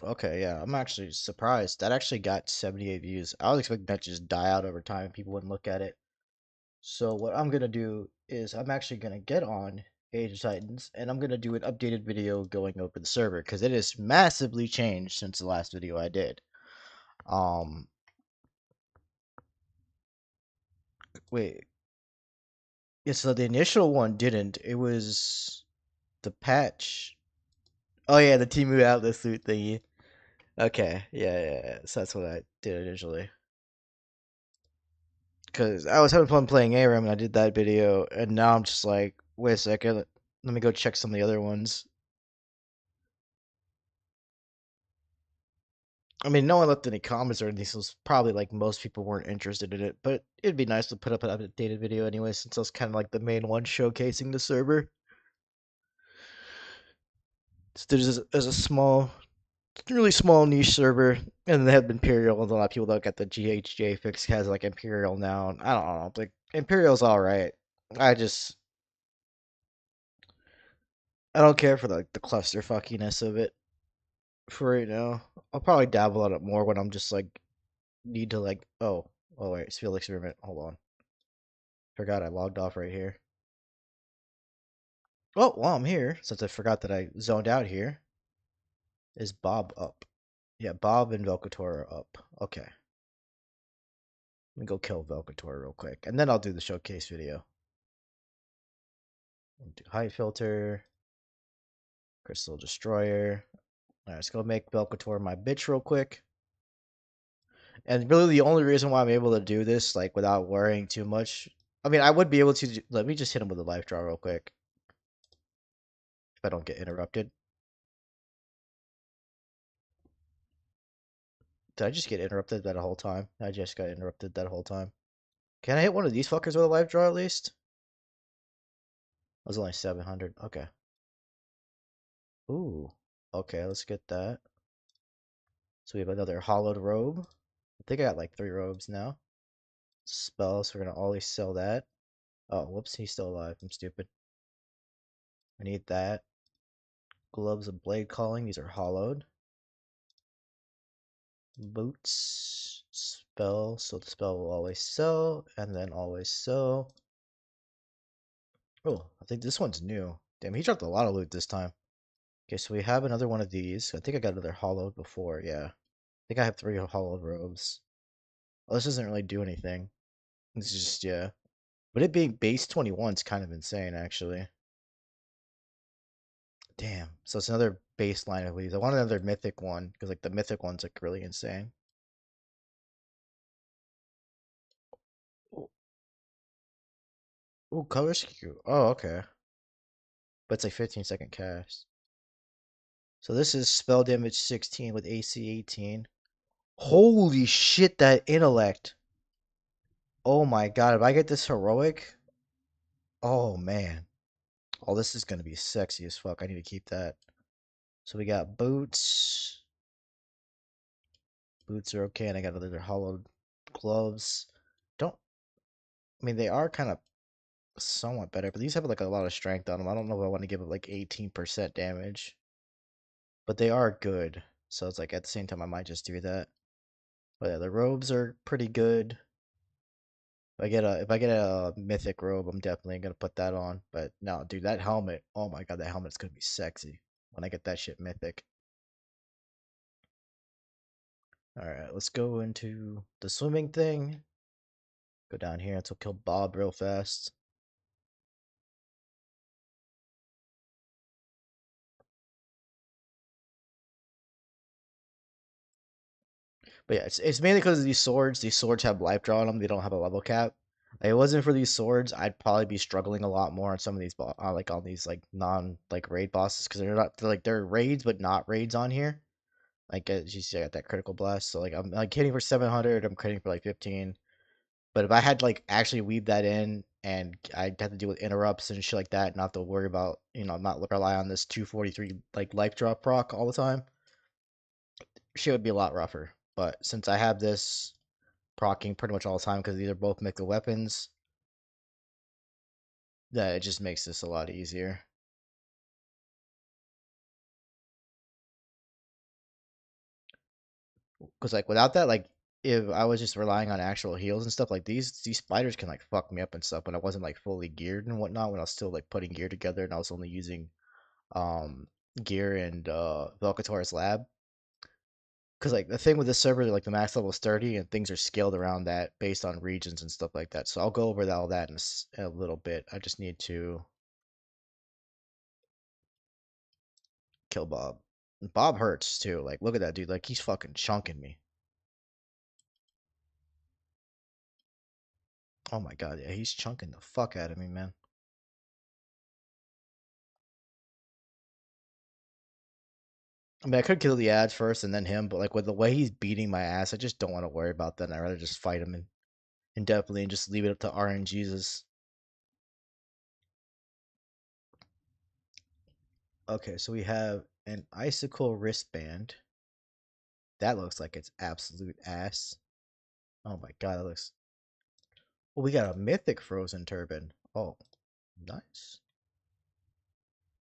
Okay, yeah, I'm actually surprised. That actually got 78 views. I was expecting that to just die out over time and people wouldn't look at it. So what I'm gonna do is I'm actually gonna get on Age of Titans and I'm gonna do an updated video going over the server because it has massively changed since the last video I did. Um, wait, yeah, so the initial one didn't. It was the patch. Oh yeah, the Timu Atlas suit thingy. Okay, yeah. So that's what I did initially. Because I was having fun playing ARAM and I did that video, and now I'm just like, wait a second, let me go check some of the other ones. I mean, no one left any comments or anything, so it's probably like most people weren't interested in it, but it'd be nice to put up an updated video anyway, since I was kind of like the main one showcasing the server. So there's a small, really small niche server, and they have Imperial, and a lot of people that got the GHJ fix has like Imperial now, and I don't know, like Imperial's alright. I just I don't care for the cluster fuckiness of it for right now. I'll probably dabble on it more when I'm just like need to like oh wait, it's field experiment. Hold on. Forgot I logged off right here. Oh, while I'm here, since I forgot that I zoned out here, is Bob up? Yeah, Bob and Velkator are up. Okay. Let me go kill Velkator real quick. And then I'll do the showcase video. Do height filter, crystal destroyer. Alright, let's go make Velkator my bitch real quick. And really the only reason why I'm able to do this, like without worrying too much. I mean I would be able to let me just hit him with a life draw real quick. If I don't get interrupted. Did I just get interrupted that whole time? I just got interrupted that whole time. Can I hit one of these fuckers with a life draw at least? That was only 700. Okay. Ooh. Okay, let's get that. So we have another hollowed robe. I think I got like 3 robes now. Spell, so we're gonna always sell that. Oh, whoops, he's still alive. I'm stupid. I need that. Gloves of blade calling. These are hollowed. Boots. Spell, so the spell will always sell, and then always sell. Oh, I think this one's new. Damn, he dropped a lot of loot this time. Okay, so we have another one of these. I think I got another hollowed before, yeah. I think I have 3 hollowed robes. Oh, this doesn't really do anything. It's just, yeah. But it being base 21 is kind of insane, actually. Damn. So it's another baseline of these. I want another mythic one, because, like, the mythic one's, like, really insane. Ooh, color skew. Oh, okay. But it's like 15-second cast. So this is spell damage 16 with AC 18. Holy shit, that intellect. Oh my god, if I get this heroic, oh man. Oh, this is gonna be sexy as fuck. I need to keep that. So we got boots. Boots are okay, and I got other hollowed gloves. Don't I mean they are kind of somewhat better, but these have like a lot of strength on them. I don't know if I want to give it like 18% damage, but they are good. So it's like at the same time I might just do that. But yeah, the robes are pretty good. If I get a mythic robe, I'm definitely gonna put that on. But no, dude, that helmet. Oh my god, that helmet's gonna be sexy when I get that shit mythic. All right, let's go into the swimming thing. Go down here until kill Bob real fast. But yeah, it's mainly because of these swords. These swords have life draw on them. They don't have a level cap. Like, if it wasn't for these swords, I'd probably be struggling a lot more on some of these, like on these like non like raid bosses, because they're raids but not raids on here. Like as you see, I got that critical blast, so like I'm like hitting for 700. I'm critting for like 15. But if I had like actually weave that in, and I'd have to deal with interrupts and shit like that, not have to worry about not rely on this 243 like life drop proc all the time, shit would be a lot rougher. But since I have this procking pretty much all the time because these are both mythical weapons, that it just makes this a lot easier. Because like without that, like if I was just relying on actual heals and stuff, like these spiders can like fuck me up and stuff when I wasn't like fully geared and whatnot. When I was still like putting gear together and I was only using um gear and Velkator's lab. Because like the thing with this server, like the max level is 30 and things are scaled around that based on regions and stuff like that. So I'll go over all that in a little bit. I just need to kill Bob. Bob hurts too. Like look at that dude. Like he's fucking chunking me. Oh my god, yeah, he's chunking the fuck out of me, man. I mean, I could kill the ads first and then him, but like with the way he's beating my ass, I just don't want to worry about that. I'd rather just fight him indefinitely and just leave it up to RNGesus. Okay, so we have an icicle wristband. That looks like it's absolute ass. Oh my god, that looks. Oh, we got a mythic frozen turban. Oh, nice.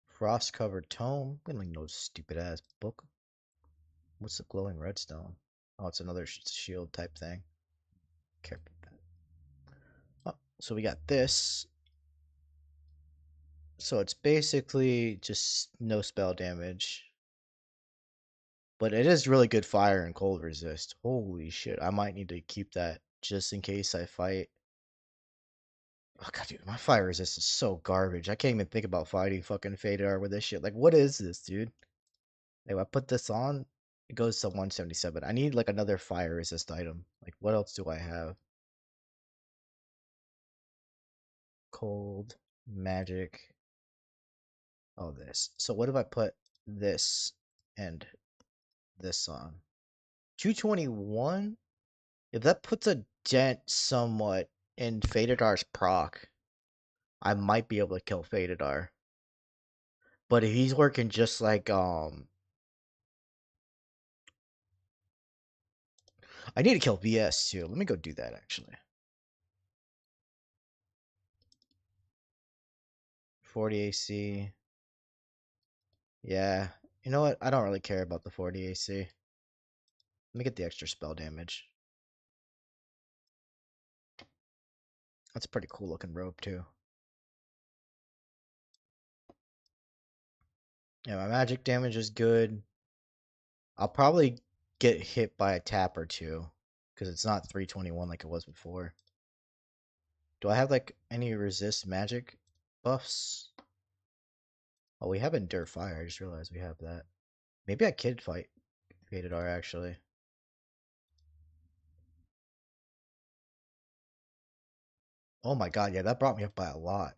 Frost covered tome. I don't even know stupid ass book. What's the glowing redstone? Oh, it's another shield type thing. Care about that. Oh, so we got this. So it's basically just no spell damage. But it is really good fire and cold resist. Holy shit. I might need to keep that just in case I fight. Oh god, dude, my fire resist is so garbage. I can't even think about fighting fucking Fadar with this shit. Like, what is this, dude? Like, I put this on, it goes to 177. I need like another fire resist item. Like, what else do I have? Cold, magic. Oh, this. So what if I put this and this on? 221? If that puts a dent somewhat in Fadedar's proc, I might be able to kill Fadedar. But if he's working just like I need to kill VS too. Let me go do that actually. 40 AC. Yeah. You know what? I don't really care about the 40 AC. Let me get the extra spell damage. That's a pretty cool looking robe too. Yeah, my magic damage is good. I'll probably get hit by a tap or two because it's not 321 like it was before. Do I have like any resist magic buffs? Oh, we have Endure Fire. I just realized we have that. Maybe I could fight Faded R actually. Oh my god, yeah, that brought me up by a lot.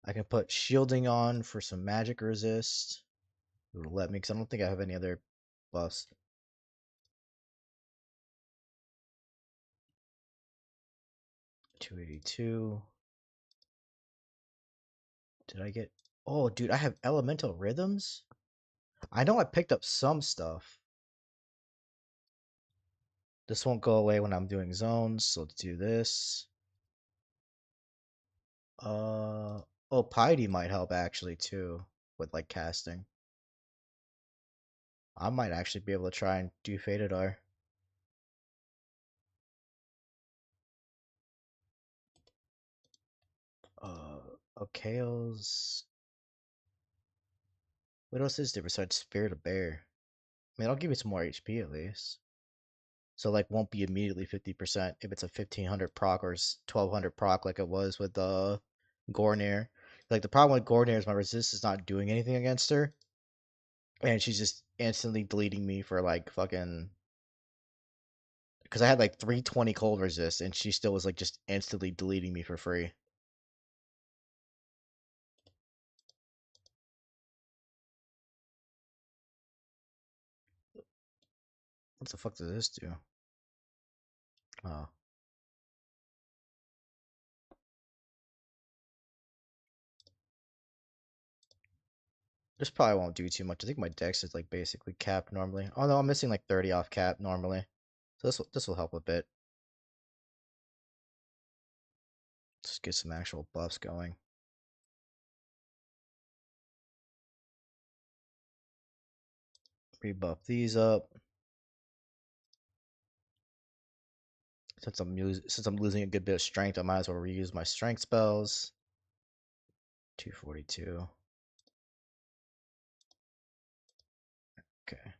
I can put shielding on for some magic resist. It'll let me, because I don't think I have any other buffs. 282. Did I get. Oh, dude, I have elemental rhythms? I know I picked up some stuff. This won't go away when I'm doing zones, so let's do this. Oh, piety might help actually too with like casting. I might actually be able to try and do Faded R. Okails. What else is there besides Spirit of Bear? I mean, I'll give you some more HP at least. So like won't be immediately 50% if it's a 1500 proc or 1200 proc like it was with Gorenaire. Like the problem with Gorenaire is my resist is not doing anything against her, and she's just instantly deleting me for like fucking. Because I had like 320 cold resist, and she still was like just instantly deleting me for free. What the fuck does this do? Oh, this probably won't do too much. I think my dex is like basically capped normally. Oh no, I'm missing like 30 off cap normally. So this will help a bit. Just get some actual buffs going. Rebuff these up. Since I'm losing a good bit of strength, I might as well reuse my strength spells. 242. Okay.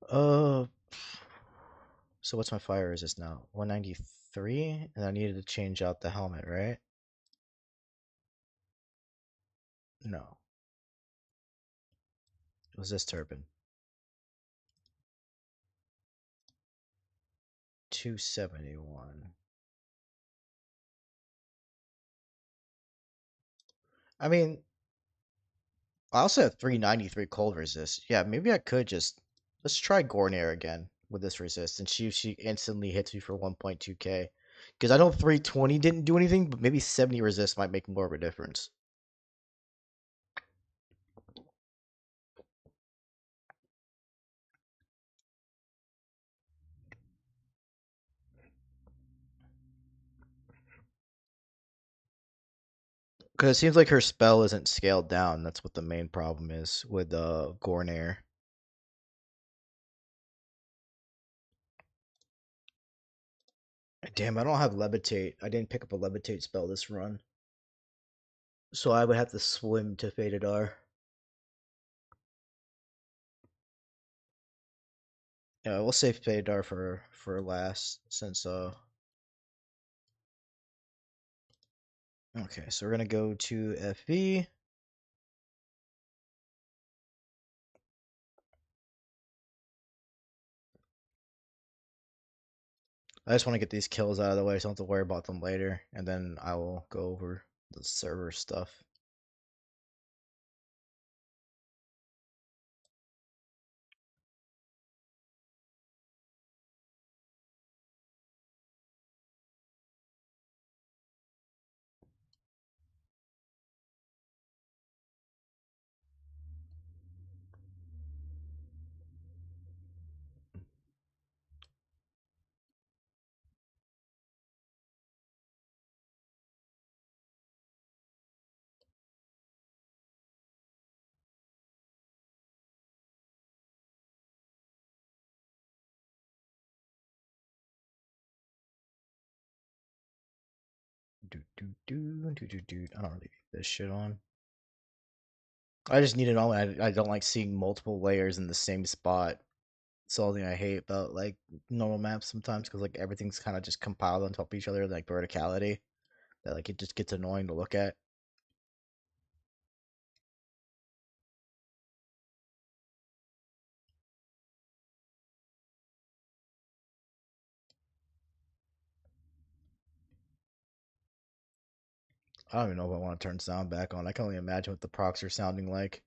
Uh, so what's my fire resist now? 193, and I needed to change out the helmet, right? No, it was this turban. 271. I mean, I also have 393 cold resist. Yeah, maybe I could just let's try gorenaire again with this resist and see if she instantly hits me for 1.2k. Because I know 320 didn't do anything, but maybe 70 resist might make more of a difference. Because it seems like her spell isn't scaled down. That's what the main problem is with gorenaire. Damn, I don't have levitate. I didn't pick up a levitate spell this run. So I would have to swim to Fadedar. Yeah, we'll save Fadedar for last since okay, so we're gonna go to FV. I just want to get these kills out of the way so I don't have to worry about them later, and then I will go over the server stuff. I don't really need this shit on. I just need it on. I don't like seeing multiple layers in the same spot. It's the only thing I hate about like normal maps sometimes because like everything's kind of just compiled on top of each other, like verticality. That like it just gets annoying to look at. I don't even know if I want to turn sound back on. I can only imagine what the procs are sounding like.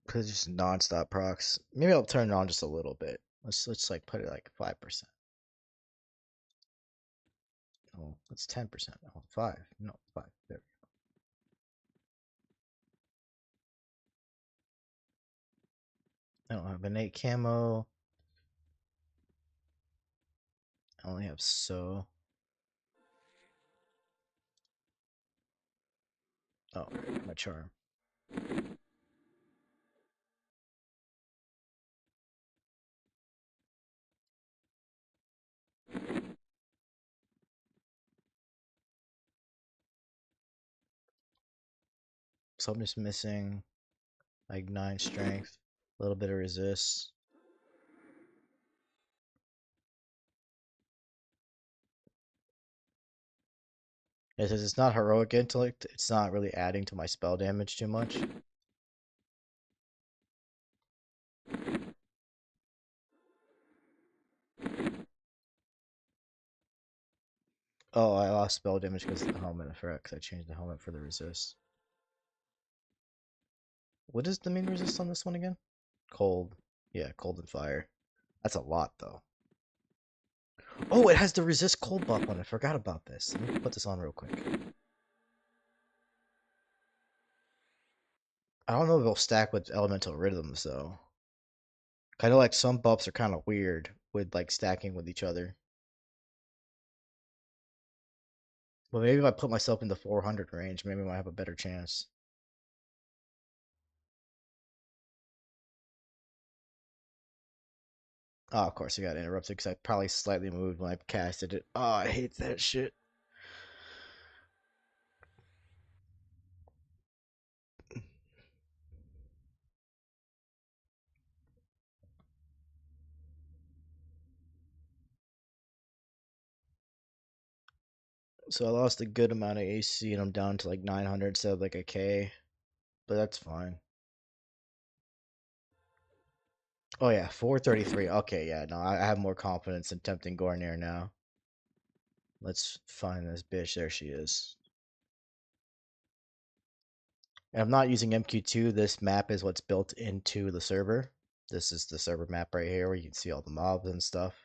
Cause it's just non-stop procs. Maybe I'll turn it on just a little bit. Let's like put it like 5%. Oh, it's 10%. Oh, 5. No, 5. There. I don't have innate camo. I only have so. Oh, my charm. So I'm just missing like 9 strength, a little bit of resist. It says it's not heroic intellect. It's not really adding to my spell damage too much. Oh, I lost spell damage because of the helmet effect. 'Cause I changed the helmet for the resist. What is the main resist on this one again? Cold. Yeah, cold and fire. That's a lot though. Oh, it has the resist cold buff on it. I forgot about this. Let me put this on real quick. I don't know if it'll stack with elemental rhythms though. Kind of like some buffs are kind of weird with like stacking with each other. Well, maybe if I put myself in the 400 range, maybe I might have a better chance. Oh, of course, I got interrupted because I probably slightly moved when I casted it. Oh, I hate that shit. So I lost a good amount of AC and I'm down to like 900 instead of like a K, but that's fine. Oh yeah, 433. Okay, yeah, no, I have more confidence in tempting gorenaire now. Let's find this bitch. There she is. And I'm not using MQ2. This map is what's built into the server. This is the server map right here where you can see all the mobs and stuff.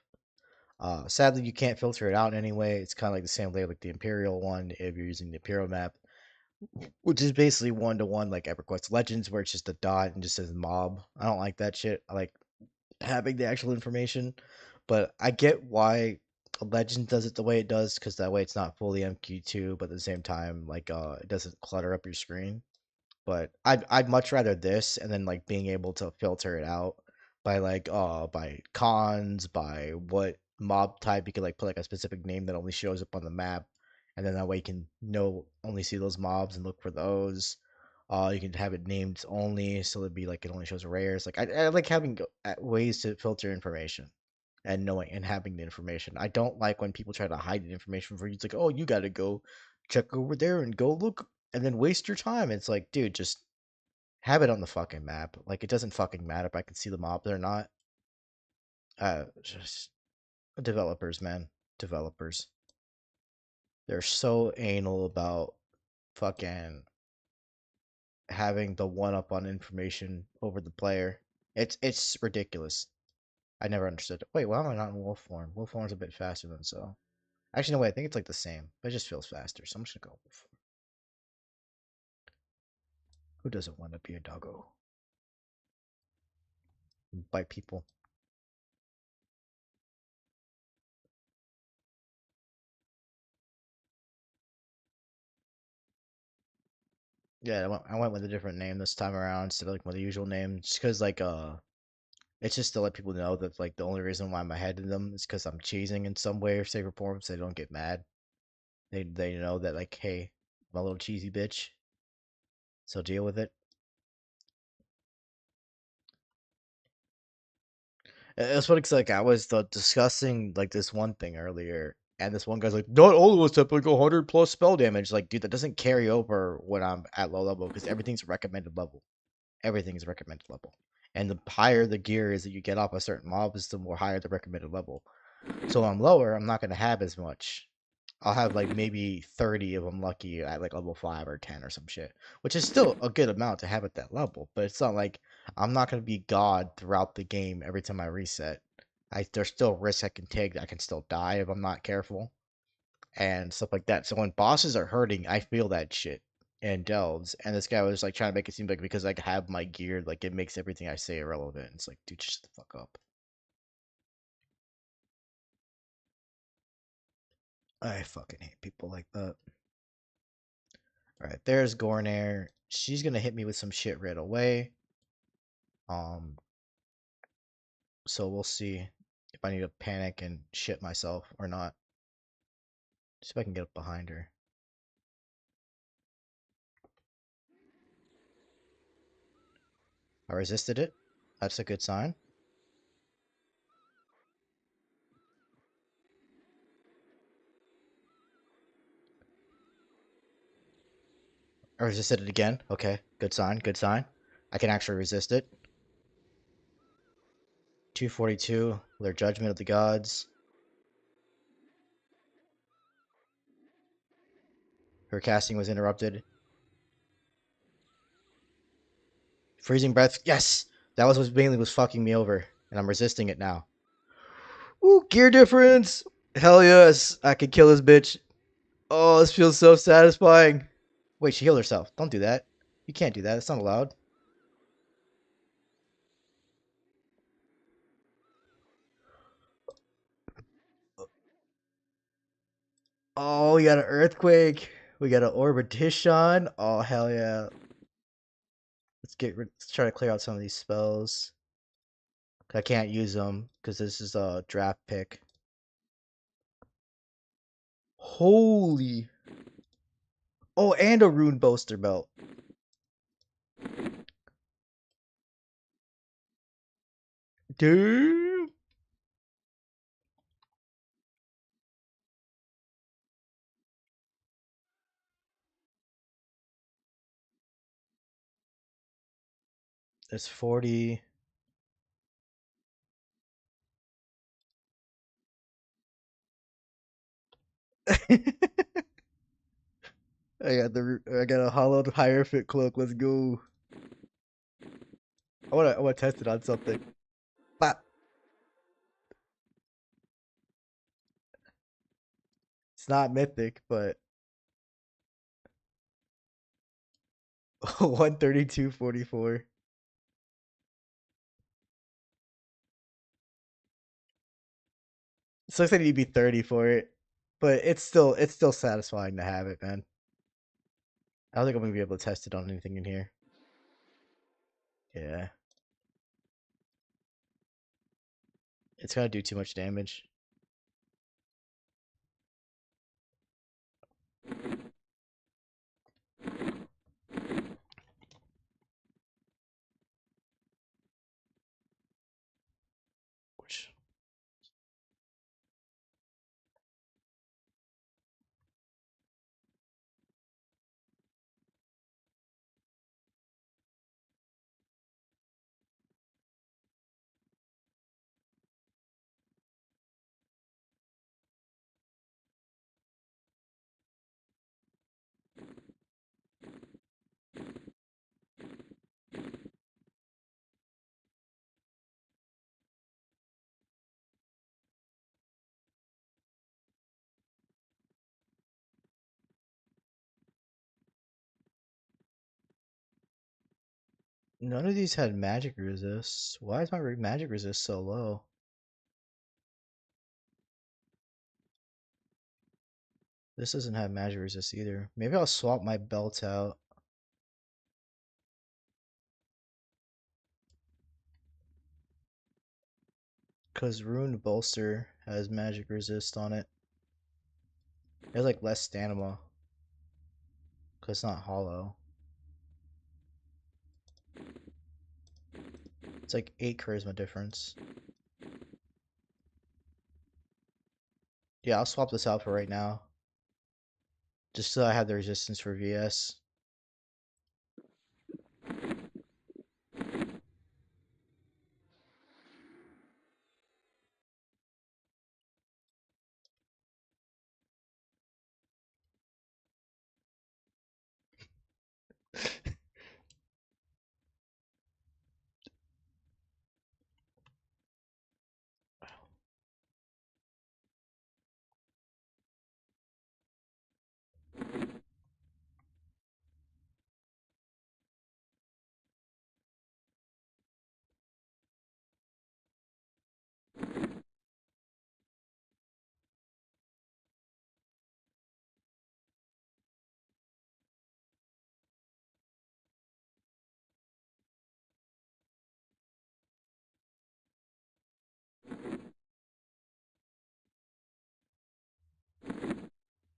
Sadly, you can't filter it out anyway. It's kind of like the same way like the Imperial one if you're using the Imperial map, which is basically one to one like EverQuest Legends, where it's just a dot and just says mob. I don't like that shit. I like having the actual information, but I get why Legends does it the way it does because that way it's not fully MQ2, but at the same time, like it doesn't clutter up your screen. But I'd much rather this and then like being able to filter it out by like by cons, by what mob type you could like put like a specific name that only shows up on the map, and then that way you can know only see those mobs and look for those. You can have it named only, so it'd be like it only shows rares. Like I like having ways to filter information and knowing and having the information. I don't like when people try to hide the information for you. It's like, oh, you got to go check over there and go look and then waste your time. It's like, dude, just have it on the fucking map. Like, it doesn't fucking matter if I can see the mob or not. Just developers, man, developers. They're so anal about fucking having the one up on information over the player. It's ridiculous. I never understood it. Wait, why am I not in wolf form? Wolf form's a bit faster than so. Actually, no, wait. I think it's like the same. But it just feels faster. So I'm just gonna go wolf form. Who doesn't want to be a doggo? Bite people. Yeah, I went with a different name this time around instead of like my usual name, just because like it's just to let people know that like the only reason why I'm ahead of them is because I'm cheesing in some way or shape or form, so they don't get mad. They know that like, hey, I'm a little cheesy bitch, so deal with it. It's funny because like I was discussing like this one thing earlier, and this one guy's like, not all of us have like 100 plus spell damage. Like, dude, that doesn't carry over when I'm at low level because everything's recommended level. Everything is recommended level. And the higher the gear is that you get off a certain mob, is the more higher the recommended level. So when I'm lower, I'm not gonna have as much. I'll have like maybe 30 of them lucky at like level 5 or 10 or some shit, which is still a good amount to have at that level. But it's not like I'm not gonna be God throughout the game every time I reset. There's still risks I can take that I can still die if I'm not careful and stuff like that. So when bosses are hurting, I feel that shit and delves. And this guy was like trying to make it seem like because I have my gear, like it makes everything I say irrelevant. It's like, dude, shut the fuck up. I fucking hate people like that. All right, there's Gorenaire. She's gonna hit me with some shit right away. Um, so we'll see if I need to panic and shit myself or not. See if I can get up behind her. I resisted it. That's a good sign. I resisted it again. Okay, good sign. Good sign. I can actually resist it. 242. Their judgment of the gods. Her casting was interrupted. Freezing breath. Yes, that was what mainly was fucking me over, and I'm resisting it now. Ooh, gear difference. Hell yes, I could kill this bitch. Oh, this feels so satisfying. Wait, she healed herself. Don't do that. You can't do that. It's not allowed. Oh, we got an earthquake. We got an orbitation. Oh hell yeah! Let's try to clear out some of these spells. I can't use them because this is a draft pick. Holy! Oh, and a rune boaster belt. Dude, there's 40. I got a hollowed hierophant cloak. Let's go. I wanna test it on something. But it's not mythic, but 132.44. So looks like you'd be 30 for it, but it's still satisfying to have it, man. I don't think I'm gonna be able to test it on anything in here. Yeah, it's gonna do too much damage. Which none of these had magic resist. Why is my magic resist so low? This doesn't have magic resist either. Maybe I'll swap my belt out. Because Rune Bolster has magic resist on it. It has like less stamina. Because it's not hollow. It's like 8 charisma difference. Yeah, I'll swap this out for right now. Just so I have the resistance for VS.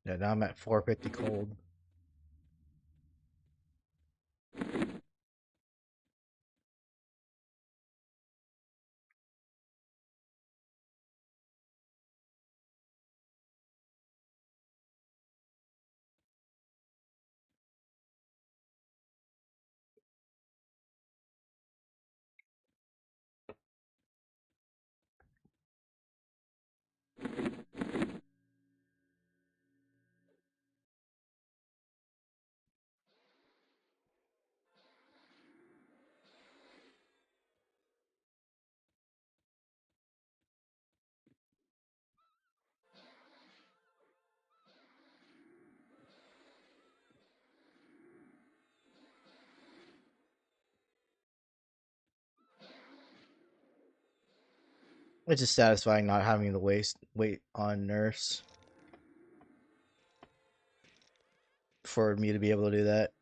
Yeah, now I'm at 450 cold. It's just satisfying not having to waste weight on nerfs. for me to be able to do that.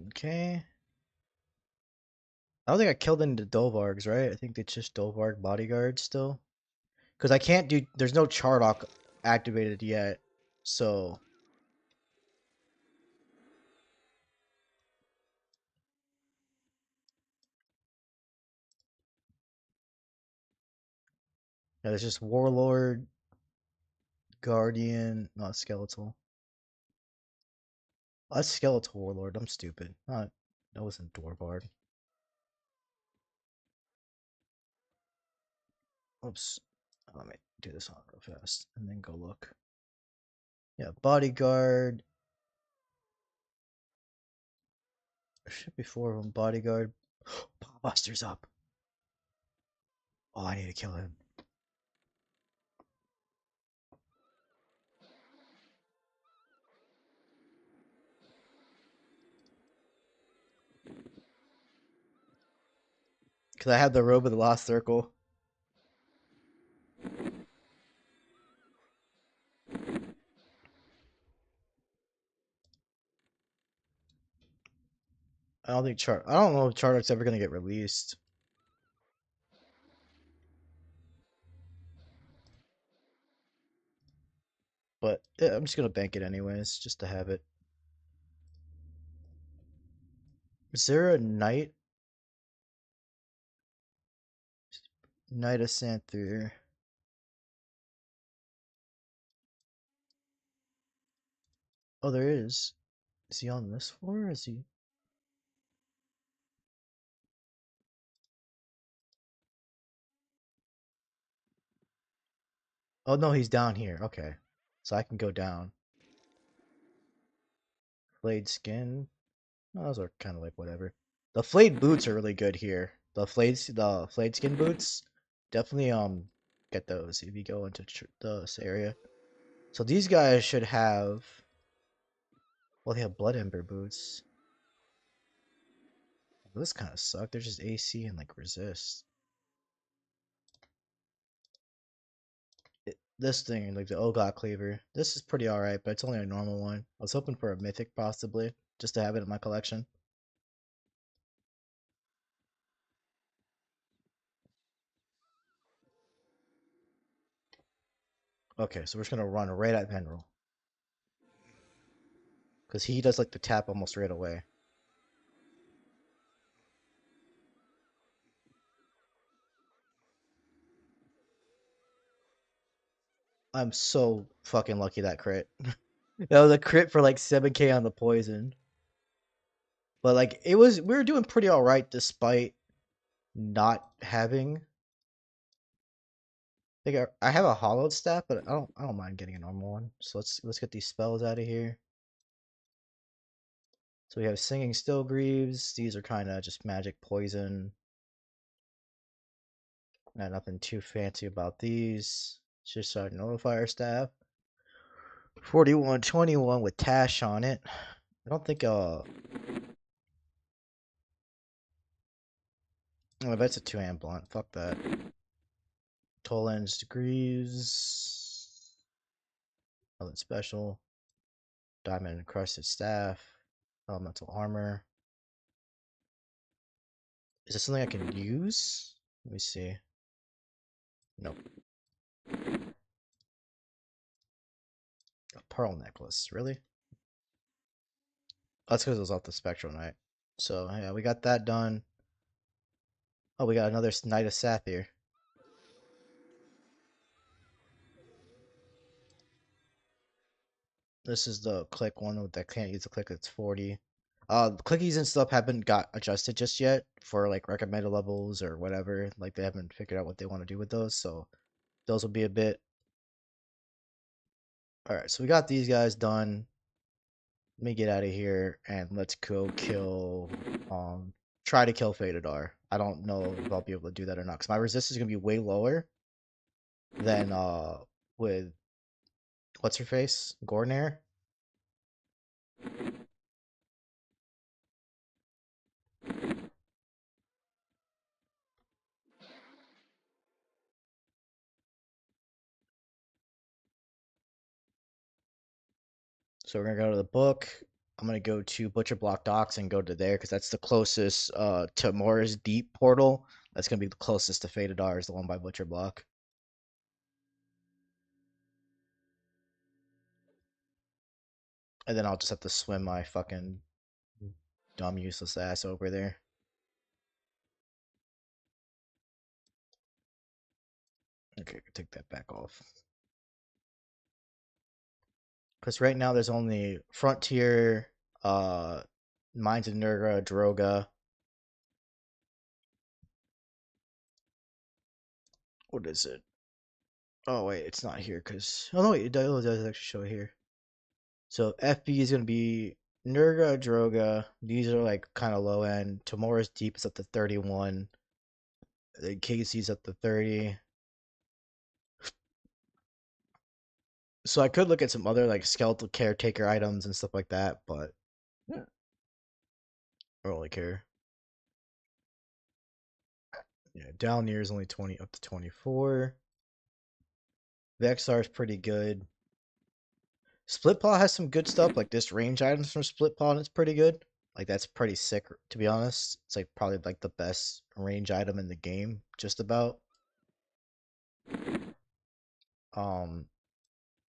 Okay. I don't think I killed any of the Dolvargs, right? I think it's just Dolvarg bodyguards still. Because I can't do. There's no Chardock activated yet. So. Yeah, there's just Warlord, Guardian, not Skeletal. Oh, that's Skeletal Warlord. I'm stupid. Not. That wasn't Dwarvard. Oops. Let me do this on real fast and then go look. Yeah, Bodyguard. There should be 4 of them. Bodyguard. Buster's up. Oh, I need to kill him. Because I have the Robe of the Lost Circle. I don't know if Chardock's ever gonna get released. But yeah, I'm just gonna bank it anyways, just to have it. Is there a Knight of Santher? Oh, there is. Is he on this floor? Is he? Oh no, he's down here. Okay, so I can go down. Flayed skin. Oh, those are kind of like whatever. The flayed boots are really good here. The flayed skin boots, definitely get those if you go into this area. So these guys should have. Well, they have blood ember boots. This kind of suck. They're just AC and like resist. This thing, like the Ogot Cleaver, this is pretty alright, but it's only a normal one. I was hoping for a mythic possibly, just to have it in my collection. Okay, so we're just gonna run right at Venril. Because he does like the tap almost right away. I'm so fucking lucky that crit. That was a crit for like 7k on the poison. But like we were doing pretty alright despite not having. Like I have a hollowed staff, but I don't mind getting a normal one. So let's get these spells out of here. So we have Singing Stillgreaves. These are kind of just magic poison. Not nothing too fancy about these. It's just our notifier staff. 4121 with Tash on it. I don't think oh, I bet it's a 2-hand blunt. Fuck that. Toland's Degrees. Nothing special. Diamond encrusted staff. Elemental armor. Is this something I can use? Let me see. Nope. A pearl necklace. Really? That's because it was off the Spectral Knight. So yeah, we got that done. Oh, we got another Knight of Sathir. This is the click one that can't use the click. It's 40. Clickies and stuff haven't got adjusted just yet for like recommended levels or whatever. Like they haven't figured out what they want to do with those, so those will be a bit. All right, so we got these guys done. Let me get out of here and let's go kill. Try to kill Fadadar. I don't know if I'll be able to do that or not. Because my resistance is gonna be way lower than with what's her face? Gorenaire. So we're gonna go to the book. I'm gonna go to Butcher Block Docks and go to there because that's the closest to Mora's Deep portal. That's gonna be the closest to Fatedar is the one by Butcher Block. And then I'll just have to swim my fucking dumb useless ass over there. Okay, take that back off. Because right now there's only Frontier, Mines of Nurga, Droga. What is it? Oh wait, it's not here because oh no, wait, it does actually show it here. So FB is gonna be Nurga, Droga. These are like kind of low end. Tomorrow's Deep is up to 31. Then Casey's up to 30. So I could look at some other like skeletal caretaker items and stuff like that, but I don't really care. Yeah, down near is only 20 up to 24. Vexar is pretty good. Split Paw has some good stuff, like this range items from Split Paw, and it's pretty good. Like that's pretty sick, to be honest. It's like probably like the best range item in the game, just about. Um,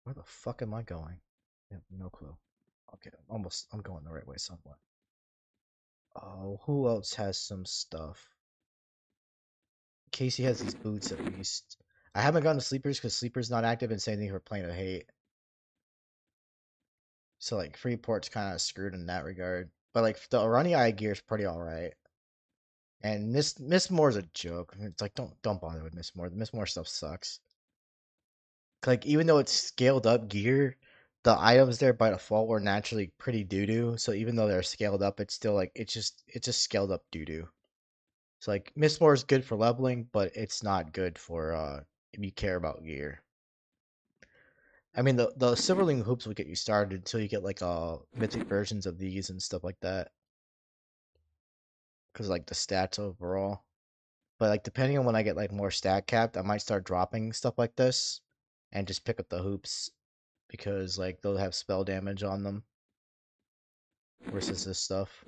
where the fuck am I going? Yeah, no clue. Okay, I'm going the right way somewhat. Oh, who else has some stuff? Casey has these boots at least. I haven't gone to Sleepers because Sleepers not active and same thing for Plane of Hate. So like Freeport's kind of screwed in that regard. But like the runny eye gear is pretty alright. And Miss Moore's a joke. It's like don't bother with Miss Moore. The Miss Moore stuff sucks. Like even though it's scaled up gear, the items there by default were naturally pretty doo doo. So even though they're scaled up, it's still like it's just scaled up doo doo. So like Miss Moore is good for leveling, but it's not good for if you care about gear. I mean the Silverling hoops will get you started until you get like mythic versions of these and stuff like that. Because like the stats overall. But like depending on when I get like more stat capped, I might start dropping stuff like this and just pick up the hoops because like they'll have spell damage on them versus this stuff.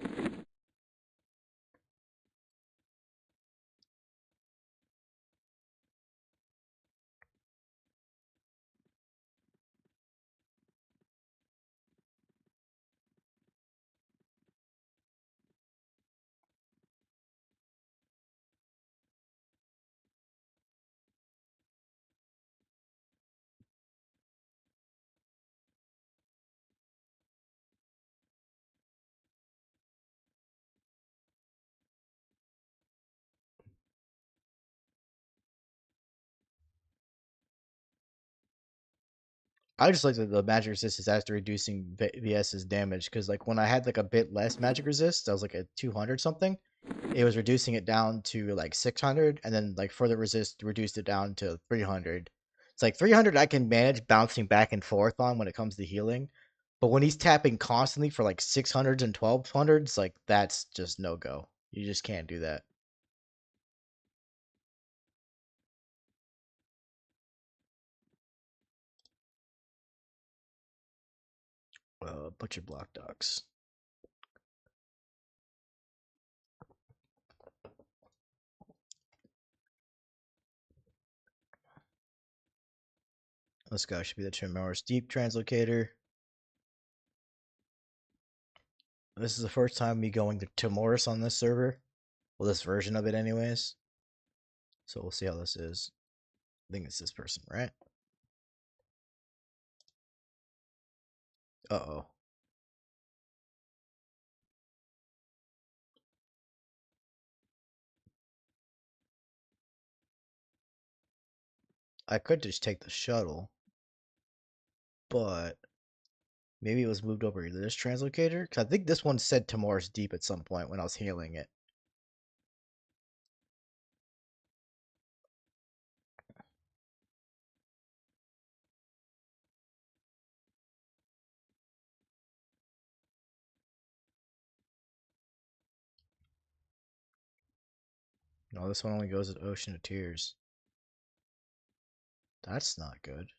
I just like that the magic resist is after reducing VS's damage because like when I had like a bit less magic resist, I was like at 200 something. It was reducing it down to like 600, and then like further resist reduced it down to 300. It's like 300 I can manage bouncing back and forth on when it comes to healing, but when he's tapping constantly for like 600s and 1200s, like that's just no go. You just can't do that. Butcher block dogs. This guy should be the Tomorrow's Deep translocator. This is the first time me going to Timoris on this server. Well, this version of it, anyways. So we'll see how this is. I think it's this person, right? Uh oh. I could just take the shuttle, but maybe it was moved over to this translocator? Because I think this one said Timoris Deep at some point when I was healing it. No, this one only goes to Ocean of Tears. That's not good.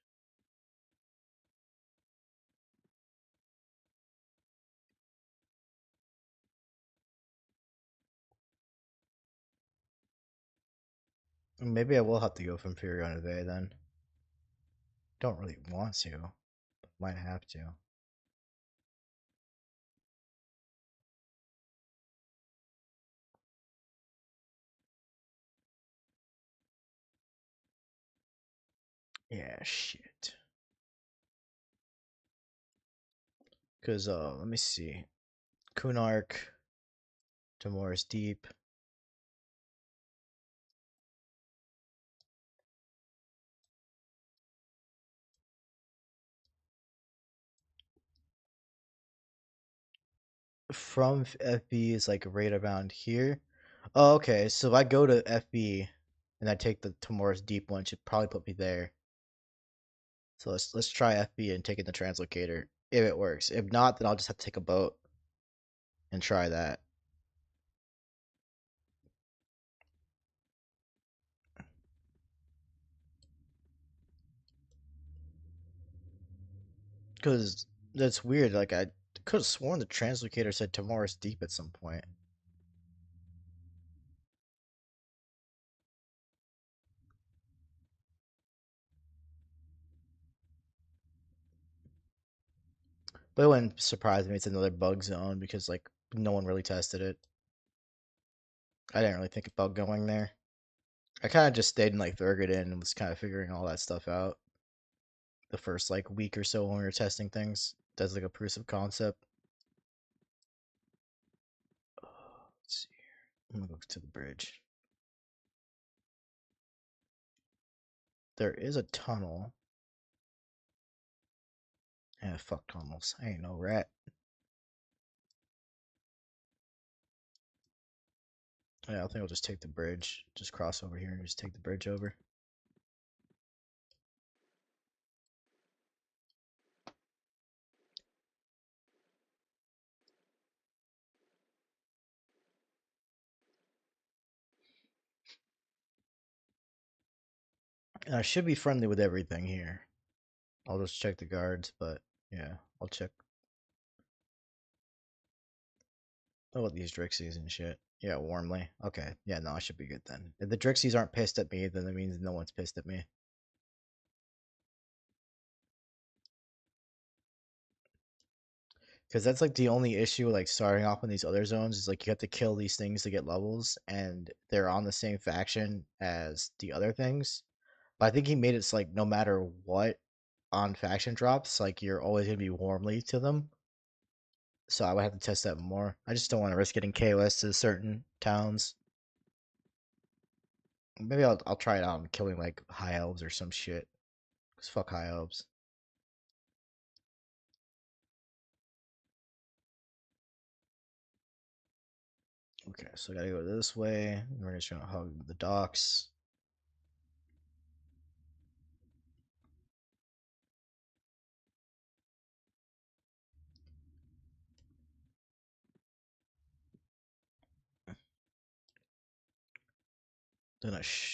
Maybe I will have to go from Furion today then. Don't really want to, but might have to. Yeah, shit. Cause let me see. Kunark, Tomorrow's Deep. From FB is like right around here. Oh, okay. So if I go to FB and I take the Tomorrow's Deep one, it should probably put me there. So let's try FB and take in the translocator if it works. If not, then I'll just have to take a boat and try that. Because that's weird. Like I could have sworn the translocator said Tomorrow's Deep at some point. But it wouldn't surprise me. It's another bug zone because like no one really tested it. I didn't really think about going there. I kind of just stayed in like Thurgoden and was kind of figuring all that stuff out the first like week or so when we were testing things. That's like a proof of concept. Let's see. I'm gonna go to the bridge. There is a tunnel. Yeah, fuck tunnels. I ain't no rat. Yeah, I think I'll just take the bridge. Just cross over here and just take the bridge over. And I should be friendly with everything here. I'll just check the guards, but yeah, I'll check. Oh, what these Drixies and shit. Yeah, warmly. Okay, yeah, no, I should be good then. If the Drixies aren't pissed at me, then that means no one's pissed at me. Because that's like the only issue, like starting off in these other zones, is like you have to kill these things to get levels, and they're on the same faction as the other things. But I think he made it so, like no matter what on faction drops, like you're always gonna be warmly to them. So I would have to test that more. I just don't want to risk getting KOS to certain towns. Maybe I'll try it out and killing like high elves or some shit. Cause fuck high elves. Okay, so I gotta go this way. We're just gonna hug the docks. Then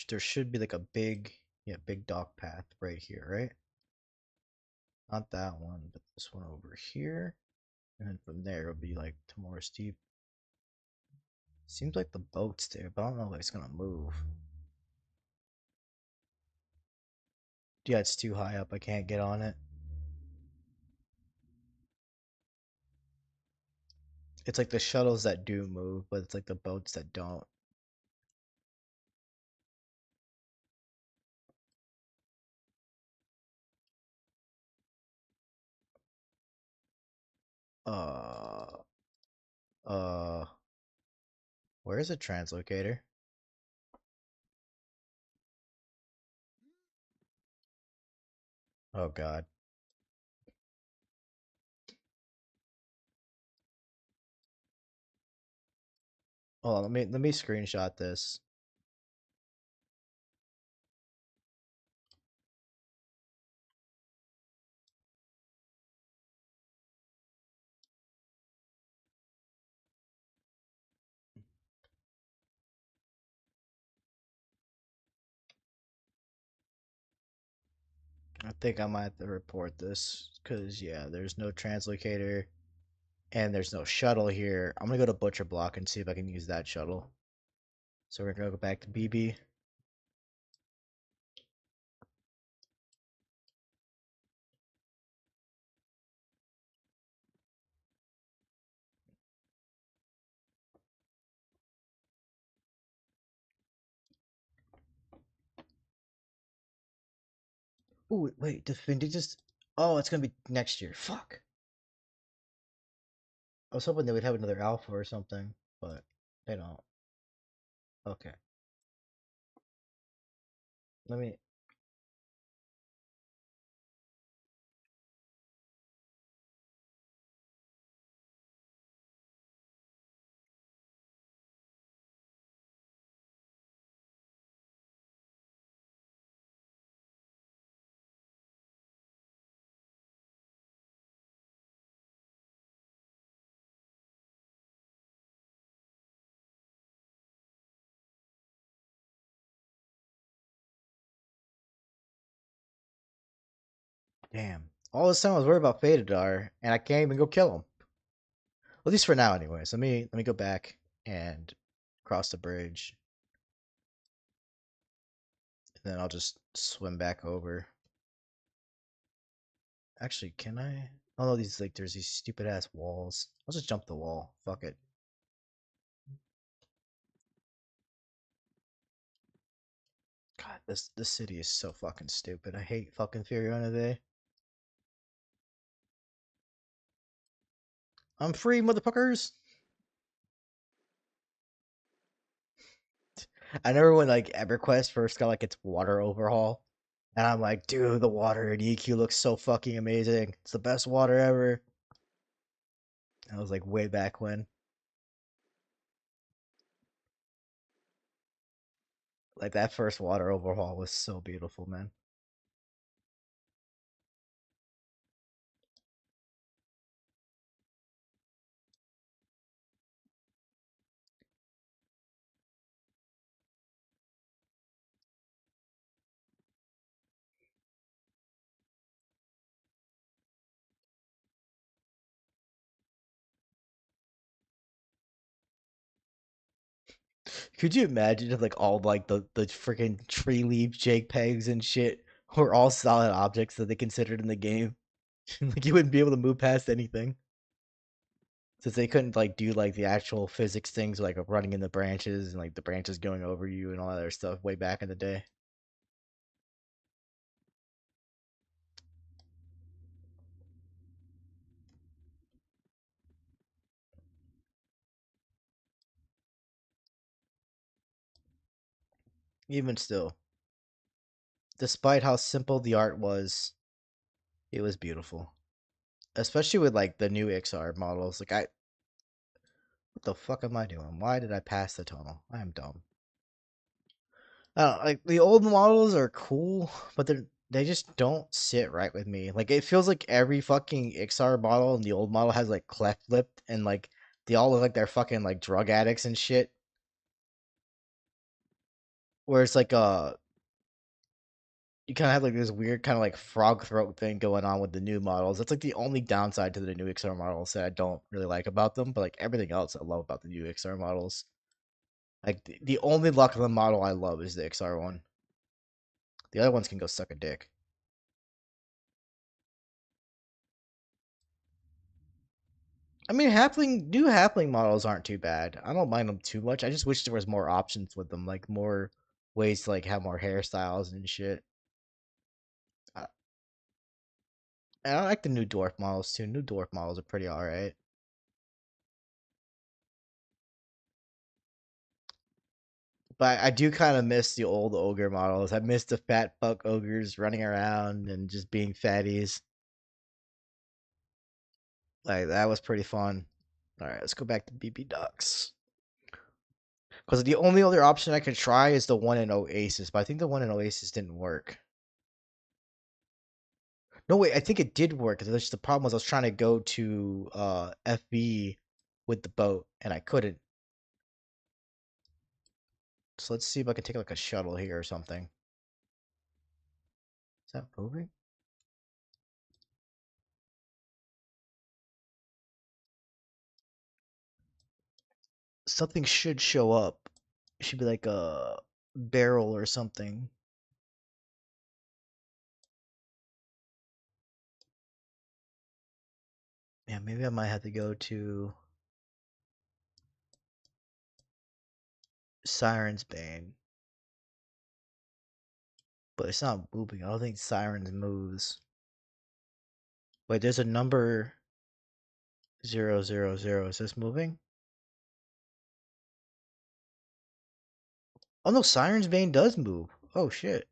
there should be like a big, yeah, big dock path right here, right? Not that one, but this one over here. And then from there it'll be like to more steep. Seems like the boat's there, but I don't know if it's gonna move. Yeah, it's too high up. I can't get on it. It's like the shuttles that do move, but it's like the boats that don't. Uh, uh, where is a translocator? Oh God. Hold on, let me screenshot this. I think I might have to report this because yeah, there's no translocator and there's no shuttle here. I'm gonna go to Butcher Block and see if I can use that shuttle. So we're gonna go back to BB. Ooh, wait, does Findy just? Oh, it's gonna be next year. Fuck. I was hoping they would have another alpha or something, but they don't. Okay, let me. Damn. All this time I was worried about Fadedar, and I can't even go kill him. At least for now, anyways. Let me go back and cross the bridge, and then I'll just swim back over. Actually, can I? Oh no, these like there's these stupid ass walls. I'll just jump the wall. Fuck it. God, this city is so fucking stupid. I hate fucking Furiona Day. I'm free, motherfuckers. I remember when like EverQuest first got like its water overhaul, and I'm like, dude, the water in EQ looks so fucking amazing. It's the best water ever. That was like way back when. Like that first water overhaul was so beautiful, man. Could you imagine if like all like the freaking tree leaf JPEGs and shit were all solid objects that they considered in the game? Like you wouldn't be able to move past anything since they couldn't like do like the actual physics things like running in the branches and like the branches going over you and all that other stuff way back in the day. Even still, despite how simple the art was, it was beautiful. Especially with like the new XR models. Like I what the fuck am I doing? Why did I pass the tunnel? I am dumb. I don't like the old models are cool, but they just don't sit right with me. Like it feels like every fucking XR model and the old model has like cleft lipped and like they all look like they're fucking like drug addicts and shit. Where it's like you kind of have like this weird kind of like frog throat thing going on with the new models. That's like the only downside to the new XR models that I don't really like about them. But like everything else I love about the new XR models. Like the only luck of the model I love is the XR one. The other ones can go suck a dick. I mean, new halfling models aren't too bad. I don't mind them too much. I just wish there was more options with them, like more ways to like have more hairstyles and shit. I, and I like the new dwarf models too. New dwarf models are pretty alright. But I do kind of miss the old ogre models. I miss the fat fuck ogres running around and just being fatties. Like that was pretty fun. All right, let's go back to BB Ducks. Because the only other option I could try is the one in Oasis, but I think the one in Oasis didn't work. No, wait, I think it did work. The problem was I was trying to go to FB with the boat and I couldn't. So let's see if I can take like a shuttle here or something. Is that moving? Something should show up. It should be like a barrel or something. Yeah, maybe I might have to go to Siren's Bane. But it's not moving. I don't think Sirens moves. Wait, there's a number 000. Is this moving? Oh no, Siren's Bane does move. Oh shit.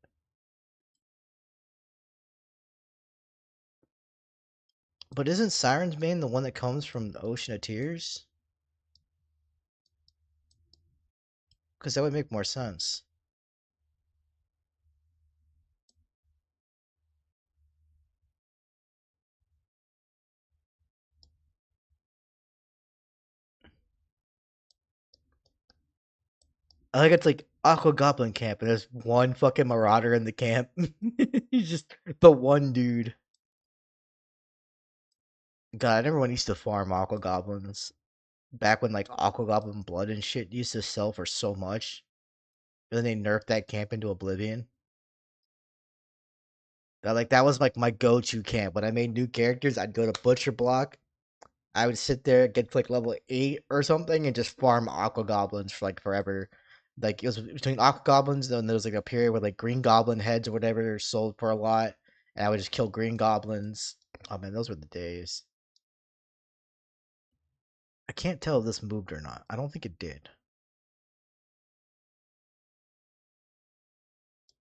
But isn't Siren's Bane the one that comes from the Ocean of Tears? Because that would make more sense. I think it's like Aqua Goblin Camp, and there's one fucking Marauder in the camp. He's just the one dude. God, everyone used to farm Aqua Goblins. Back when like Aqua Goblin Blood and shit used to sell for so much. And then they nerfed that camp into oblivion. That was like my go-to camp. When I made new characters, I'd go to Butcher Block. I would sit there, get to like level 8 or something, and just farm Aqua Goblins for like forever. Like it was between Aqua Goblins, then there was like a period where like Green Goblin heads or whatever sold for a lot, and I would just kill Green Goblins. Oh man, those were the days. I can't tell if this moved or not. I don't think it did.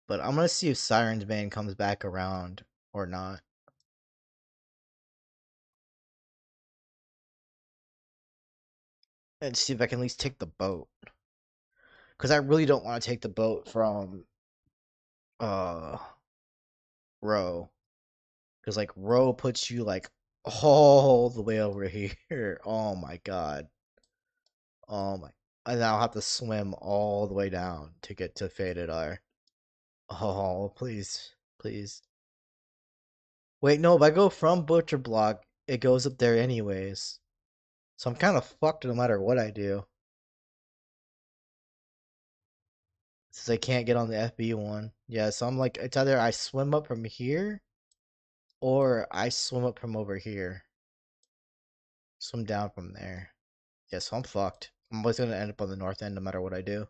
But I'm gonna see if Siren's Bane comes back around or not. And see if I can at least take the boat. Because I really don't want to take the boat from uh Row. Because like Row puts you like all the way over here. Oh my god. Oh my, and I'll have to swim all the way down to get to Faded R. Oh, please. Please. Wait, no, if I go from Butcher Block, it goes up there anyways. So I'm kind of fucked no matter what I do. Since I can't get on the FB one. Yeah, so I'm like, it's either I swim up from here or I swim up from over here. Swim down from there. Yeah, so I'm fucked. I'm always gonna end up on the north end no matter what I do.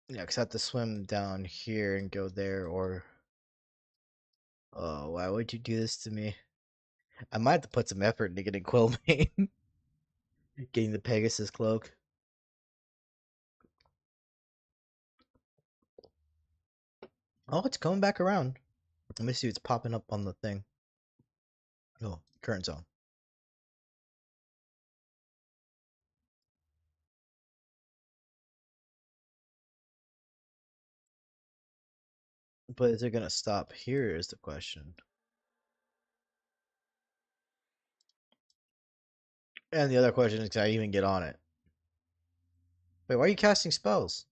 Yeah, because I have to swim down here and go there, or... Oh, why would you do this to me? I might have to put some effort into getting Quillbane. Getting the Pegasus cloak. Oh, it's coming back around. Let me see what's popping up on the thing. Oh, current zone. But is it gonna stop here is the question. And the other question is, can I even get on it? Wait, why are you casting spells?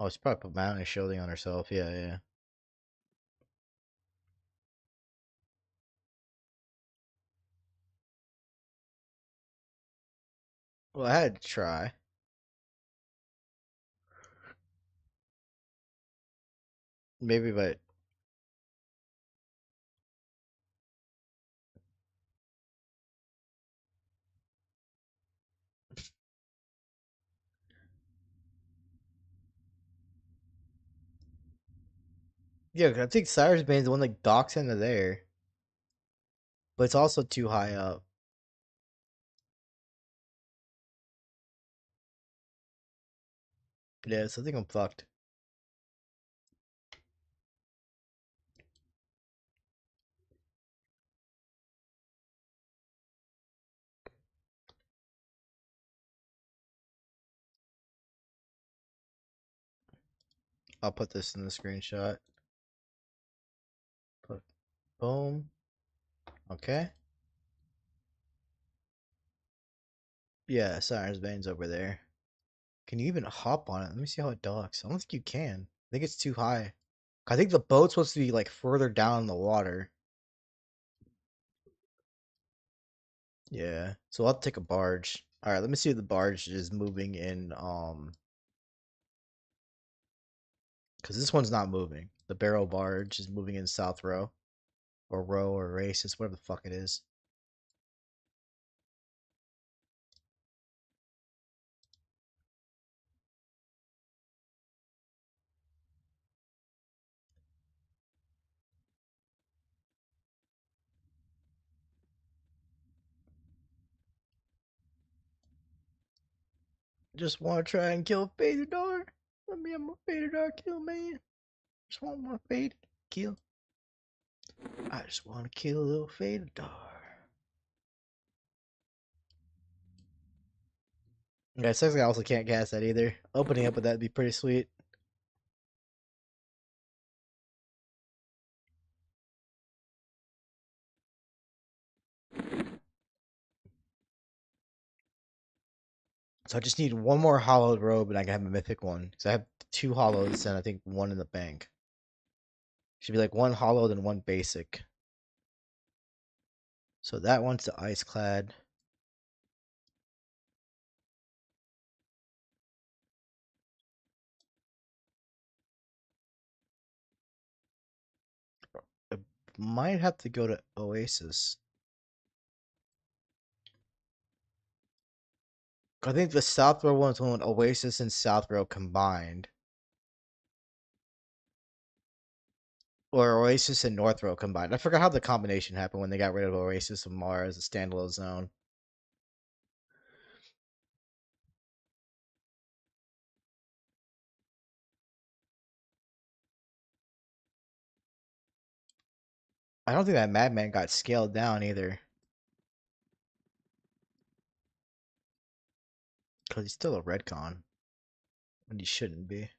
Oh, she's probably put Mountain Shielding on herself. Yeah, yeah. Well, I had to try. Maybe, but... Yeah, I think Cyrus Bane's the one that docks into there. But it's also too high up. Yeah, so I think I'm fucked. I'll put this in the screenshot. Put boom. Okay. Yeah, Saturn's veins over there. Can you even hop on it? Let me see how it docks. I don't think you can. I think it's too high. I think the boat's supposed to be like further down in the water. Yeah. So I'll have to take a barge. All right, let me see if the barge is moving in because this one's not moving. The barrel barge is moving in South Row or Row or Races, whatever the fuck it is. Just want to try and kill Fadedar. Let me have my Fadedar kill, man. Just want my Faded kill. I just want to kill a little Fadedar. Yeah, sucks I also can't cast that either. Opening up with that would be pretty sweet. So I just need one more hollowed robe and I can have a mythic one. Because I have two hollows and I think one in the bank. Should be like one hollowed and one basic. So that one's the ice clad. I might have to go to Oasis. I think the South Row one's one Oasis and South Row combined. Or Oasis and North Row combined. I forgot how the combination happened when they got rid of Oasis and Mara as a standalone zone. I don't think that Madman got scaled down either. Because he's still a Redcon. And he shouldn't be.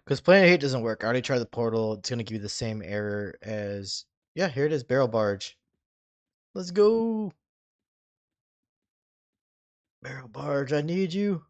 Because Planet Hate doesn't work. I already tried the portal. It's going to give you the same error as. Yeah, here it is. Barrel Barge. Let's go. Barrel Barge, I need you.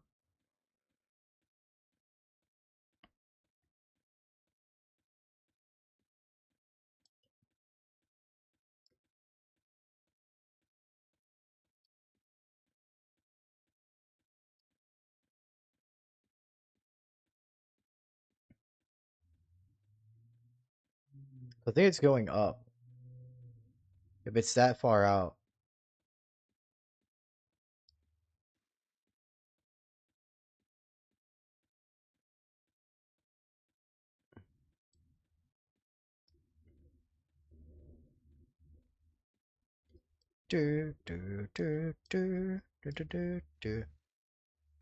I think it's going up. If it's that far out. Do, do, do, do, do, do, do, do.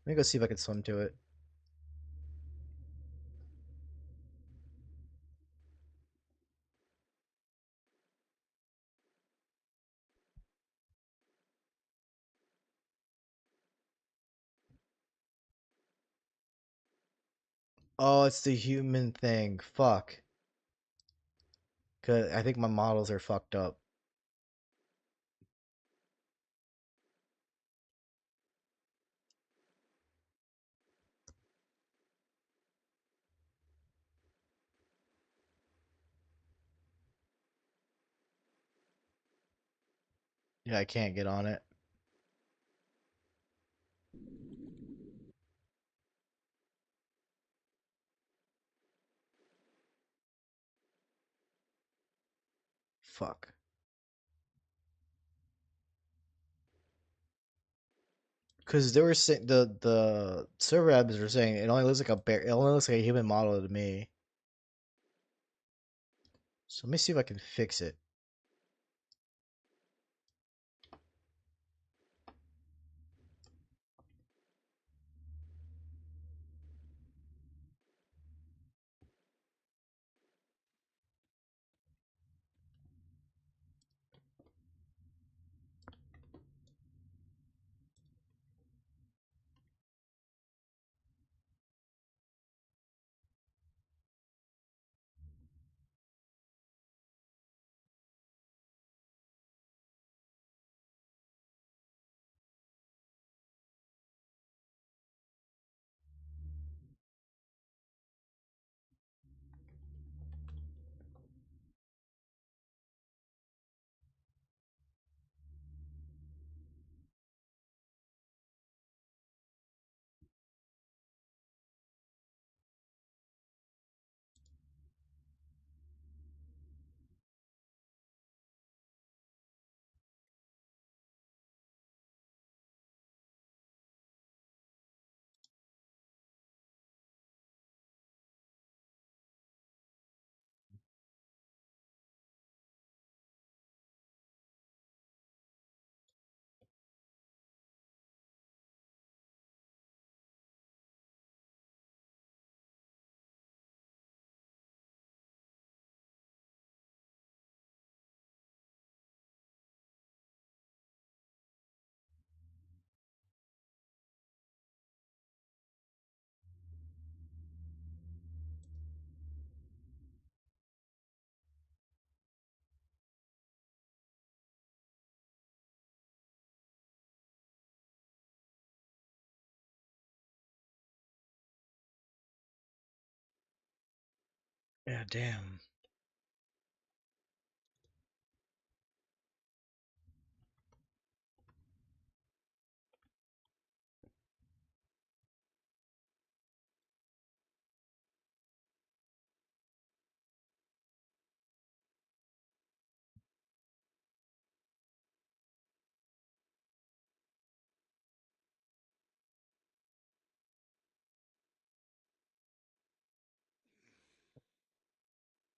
Let me go see if I can swim to it. Oh, it's the human thing. Fuck. Cause I think my models are fucked up. Yeah, I can't get on it. Fuck. Because they were saying the server admins were saying it only looks like a bear. It only looks like a human model to me. So let me see if I can fix it. Yeah, damn.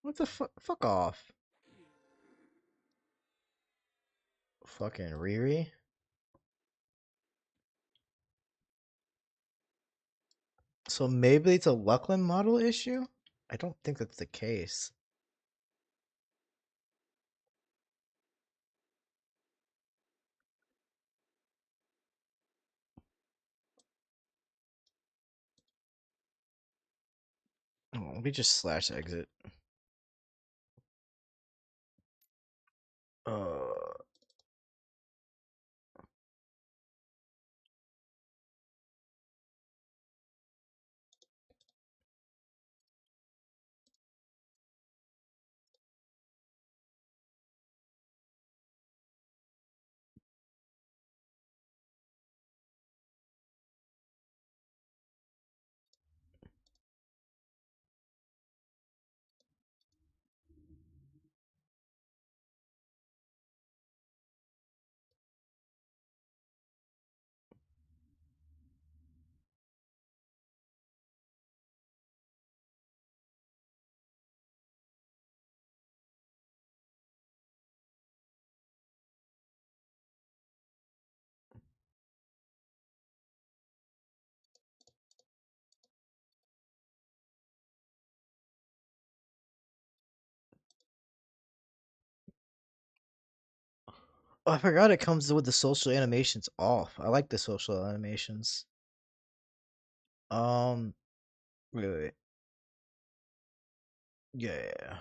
What the fuck? Fuck off. Fucking Riri. So maybe it's a Luckland model issue? I don't think that's the case. Oh, let me just slash exit. Uh, oh, I forgot it comes with the social animations off. I like the social animations. Um, wait. Yeah.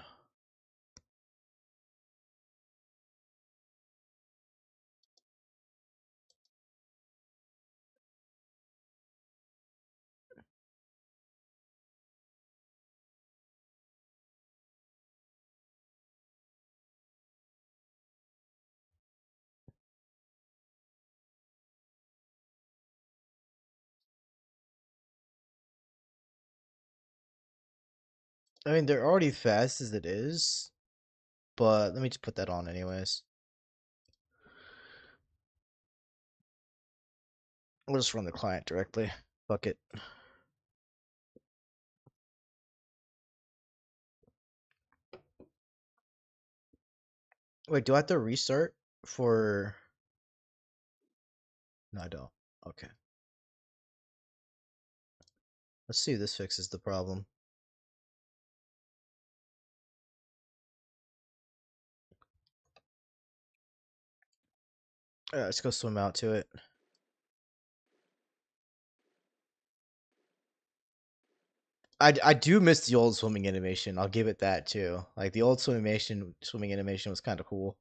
I mean, they're already fast as it is, but let me just put that on anyways. We'll just run the client directly. Fuck it. Wait, do I have to restart for? No, I don't. Okay. Let's see if this fixes the problem. Alright, let's go swim out to it. I do miss the old swimming animation. I'll give it that too. Like the old swimming animation was kind of cool.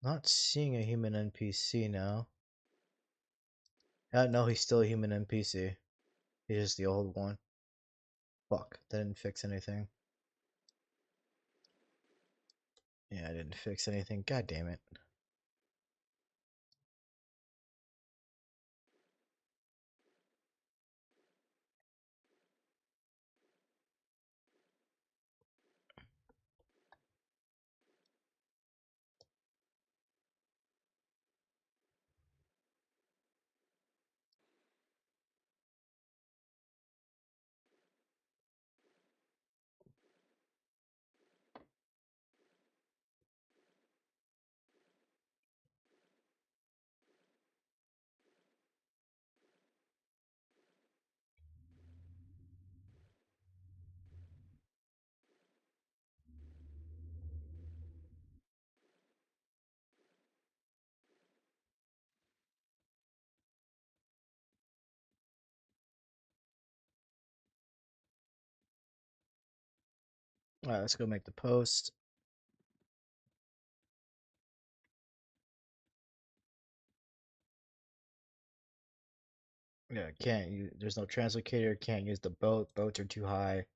Not seeing a human NPC now. No, he's still a human NPC. He's just the old one. Fuck, that didn't fix anything. Yeah, I didn't fix anything. God damn it. Alright, let's go make the post. Yeah, can't use. There's no translocator. Can't use the boat. Boats are too high.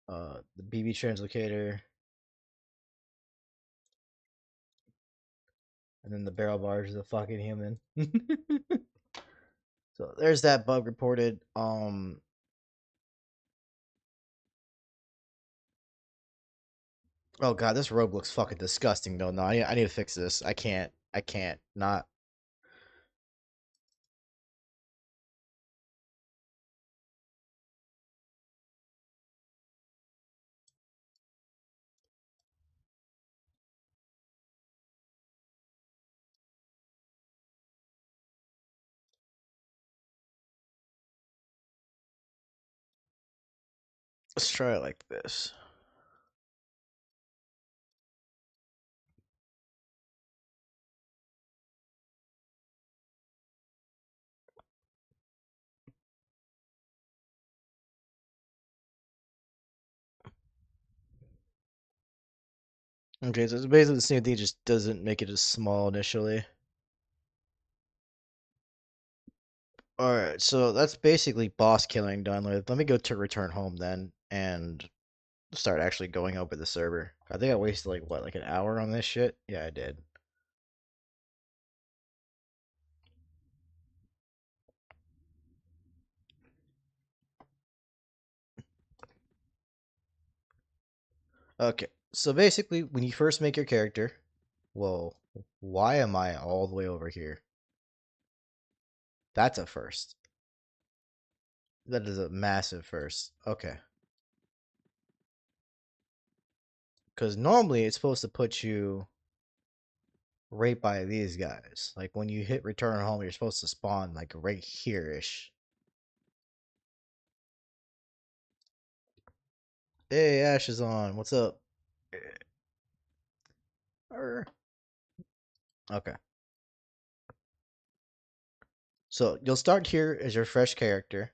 The BB translocator, and then the barrel barge is a fucking human. So there's that bug reported. Oh god, this robe looks fucking disgusting though. No, I need to fix this. I can't. I can't not. Let's try it like this. Okay, so it's basically the same thing, just doesn't make it as small initially. Alright, so that's basically boss killing done with. Let me go to return home then and start actually going over the server. I think I wasted like what, like an hour on this shit? Yeah, I did. Okay, so basically when you first make your character, whoa, why am I all the way over here? That's a first. That is a massive first. Okay. Because normally it's supposed to put you right by these guys. Like when you hit return home, you're supposed to spawn like right here ish. Hey, Ash is on. What's up? Okay. So you'll start here as your fresh character.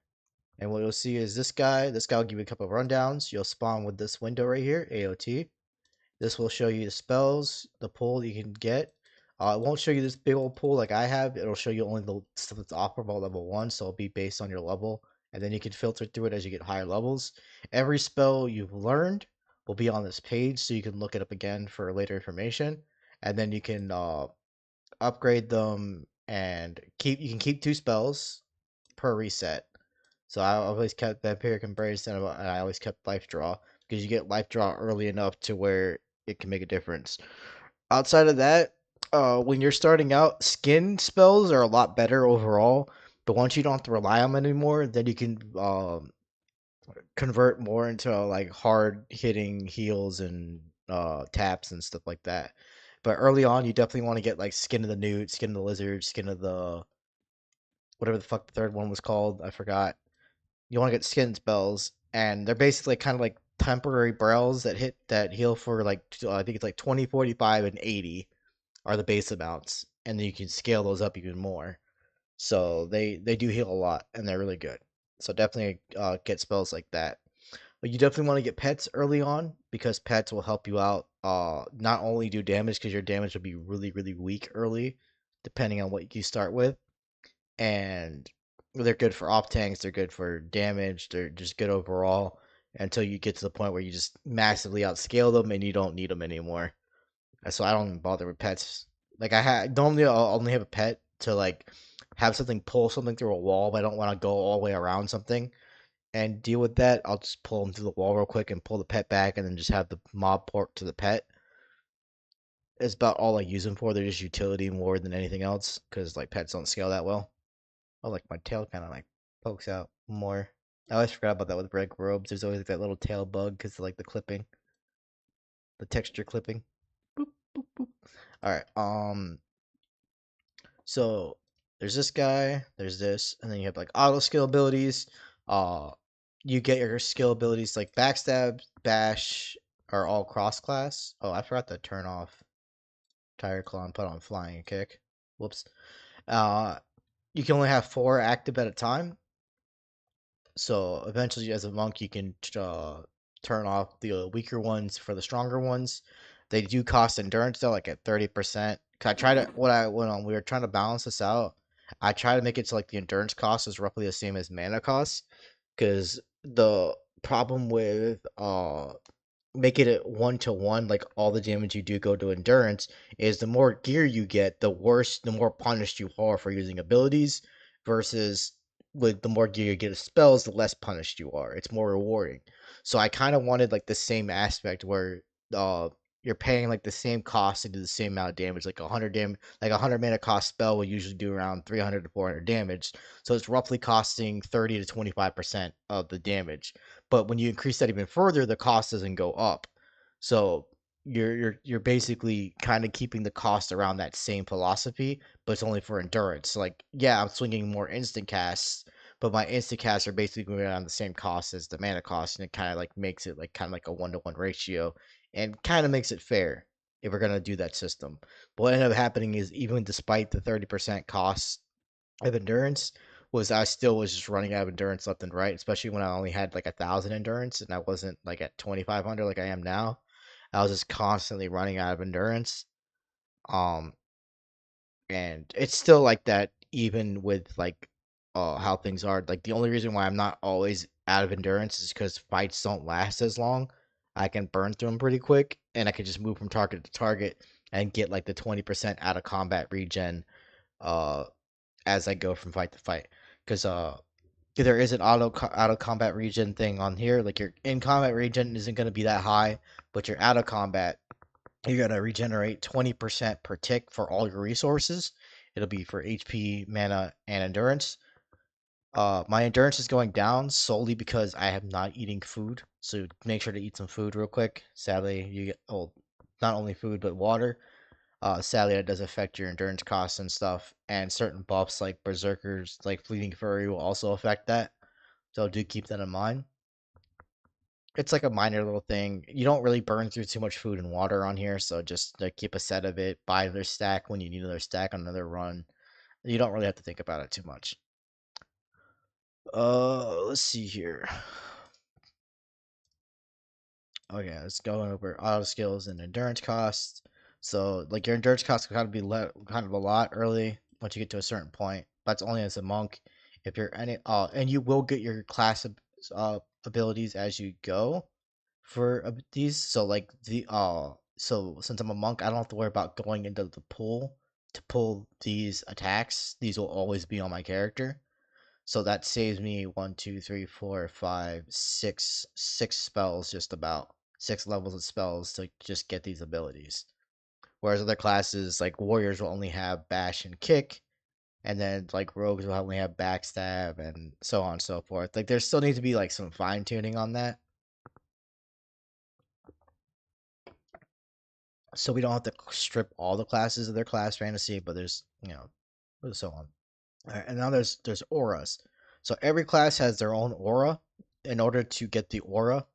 And what you'll see is this guy. This guy will give you a couple of rundowns. You'll spawn with this window right here, AOT. This will show you the spells, the pull you can get. It won't show you this big old pool like I have. It'll show you only the stuff that's operable at level 1, so it'll be based on your level. And then you can filter through it as you get higher levels. Every spell you've learned will be on this page, so you can look it up again for later information. and then you can upgrade them and keep you can keep 2 spells per reset. So I always kept Vampiric Embrace and I always kept Life Draw because you get Life Draw early enough to where it can make a difference. Outside of that, when you're starting out, skin spells are a lot better overall. But once you don't have to rely on them anymore, then you can convert more into like hard hitting heals and taps and stuff like that. But early on, you definitely want to get like Skin of the Newt, Skin of the Lizard, Skin of the whatever the fuck the third one was called. I forgot. You want to get skin spells, and they're basically kind of like temporary brells that heal for like I think it's like 20, 45, and 80 are the base amounts, and then you can scale those up even more. So they do heal a lot, and they're really good. So definitely get spells like that. But you definitely want to get pets early on because pets will help you out. Not only do damage because your damage will be really weak early, depending on what you start with, and they're good for off tanks. They're good for damage. They're just good overall until you get to the point where you just massively outscale them and you don't need them anymore. So I don't bother with pets. Like normally I'll only have a pet to like have something pull something through a wall, but I don't want to go all the way around something and deal with that. I'll just pull them through the wall real quick and pull the pet back, and then just have the mob port to the pet. It's about all I use them for. They're just utility more than anything else because like pets don't scale that well. Oh, like my tail kind of like pokes out more. I always forgot about that with red robes. There's always like that little tail bug because of like the clipping, the texture clipping. Boop, boop, boop. All right. So there's this guy, there's this, and then you have like auto skill abilities. Uh, you get your skill abilities like backstab, bash, are all cross class. Oh, I forgot to turn off tire claw and put on flying kick. Whoops. Uh, you can only have 4 active at a time. So eventually, as a monk, you can turn off the weaker ones for the stronger ones. They do cost endurance though, like at 30%. Cause I try to when we were trying to balance this out, I try to make it so like the endurance cost is roughly the same as mana cost. Because the problem with make it at 1-to-1, like all the damage you do go to endurance, is the more gear you get, the worse, the more punished you are for using abilities, versus with the more gear you get of spells, the less punished you are. It's more rewarding. So I kind of wanted like the same aspect where uh you're paying like the same cost to do the same amount of damage, like 100 damage, like 100 mana cost spell will usually do around 300 to 400 damage. So it's roughly costing 30 to 25% of the damage. But when you increase that even further, the cost doesn't go up. So you're basically kind of keeping the cost around that same philosophy, but it's only for endurance. Like, yeah, I'm swinging more instant casts, but my instant casts are basically going around the same cost as the mana cost, and it kind of like makes it like kind of like a 1-to-1 ratio, and kind of makes it fair if we're gonna do that system. But what ended up happening is even despite the 30% cost of endurance, was I still was just running out of endurance left and right, especially when I only had like 1,000 endurance and I wasn't like at 2,500 like I am now. I was just constantly running out of endurance. Um, and it's still like that even with like how things are. Like the only reason why I'm not always out of endurance is because fights don't last as long. I can burn through them pretty quick, and I can just move from target to target and get like the 20% out of combat regen uh as I go from fight to fight. Because there is an auto combat regen thing on here. Like your in combat regen isn't going to be that high, but your out of combat, you're going to regenerate 20% per tick for all your resources. It'll be for HP, mana, and endurance. My endurance is going down solely because I am not eating food. So make sure to eat some food real quick. Sadly, you get not only food but water. Sadly, that does affect your endurance costs and stuff, and certain buffs like berserkers, like fleeting fury, will also affect that. So do keep that in mind. It's like a minor little thing. You don't really burn through too much food and water on here, so just keep a set of it. Buy another stack when you need another stack on another run. You don't really have to think about it too much. Let's see here. Okay, let's go over auto skills and endurance costs. So, like your endurance costs kind of be kind of a lot early once you get to a certain point. That's only as a monk. If you're any, and you will get your class abilities as you go for these. So, like So since I'm a monk, I don't have to worry about going into the pool to pull these attacks. These will always be on my character. So that saves me one, two, three, four, five, six spells, just about 6 levels of spells to just get these abilities. Whereas other classes like warriors will only have bash and kick, and then like rogues will only have backstab and so on and so forth. Like there still needs to be like some fine tuning on that, so we don't have to strip all the classes of their class fantasy, but there's so on. Alright, and now there's auras. So every class has their own aura. In order to get the aura,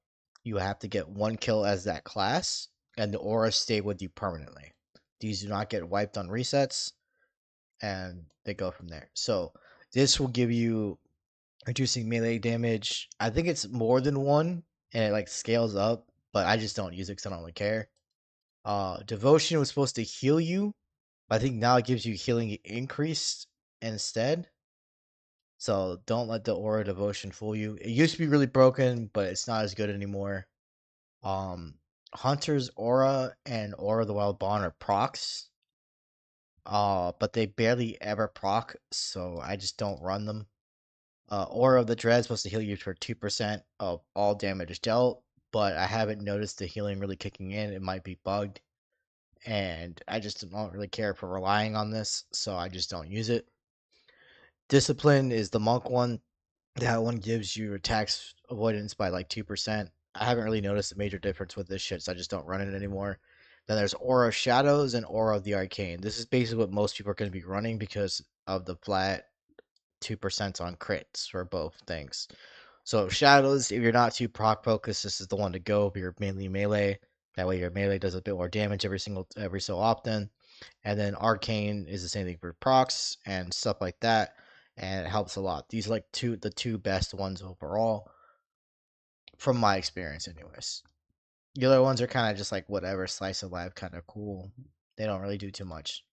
you have to get 1 kill as that class, and the aura stay with you permanently. These do not get wiped on resets, and they go from there. So this will give you reducing melee damage. I think it's more than one, and it like scales up, but I just don't use it because I don't really care. Devotion was supposed to heal you, but I think now it gives you healing increased instead. So don't let the aura devotion fool you. It used to be really broken, but it's not as good anymore. Um, Hunter's aura and aura of the wild bond are procs. But they barely ever proc, so I just don't run them. Aura of the Dread is supposed to heal you for 2% of all damage dealt, but I haven't noticed the healing really kicking in. It might be bugged, and I just don't really care for relying on this, so I just don't use it. Discipline is the monk one. That one gives you attacks avoidance by like 2%. I haven't really noticed a major difference with this shit, so I just don't run it anymore. Then there's Aura of Shadows and Aura of the Arcane. This is basically what most people are going to be running because of the flat 2% on crits for both things. So Shadows, if you're not too proc focused, this is the one to go. If you're mainly melee, that way your melee does a bit more damage every so often. And then Arcane is the same thing for procs and stuff like that, and it helps a lot. These are like the two best ones overall, from my experience, anyways. The other ones are kind of just like whatever, slice of life, kind of cool. They don't really do too much.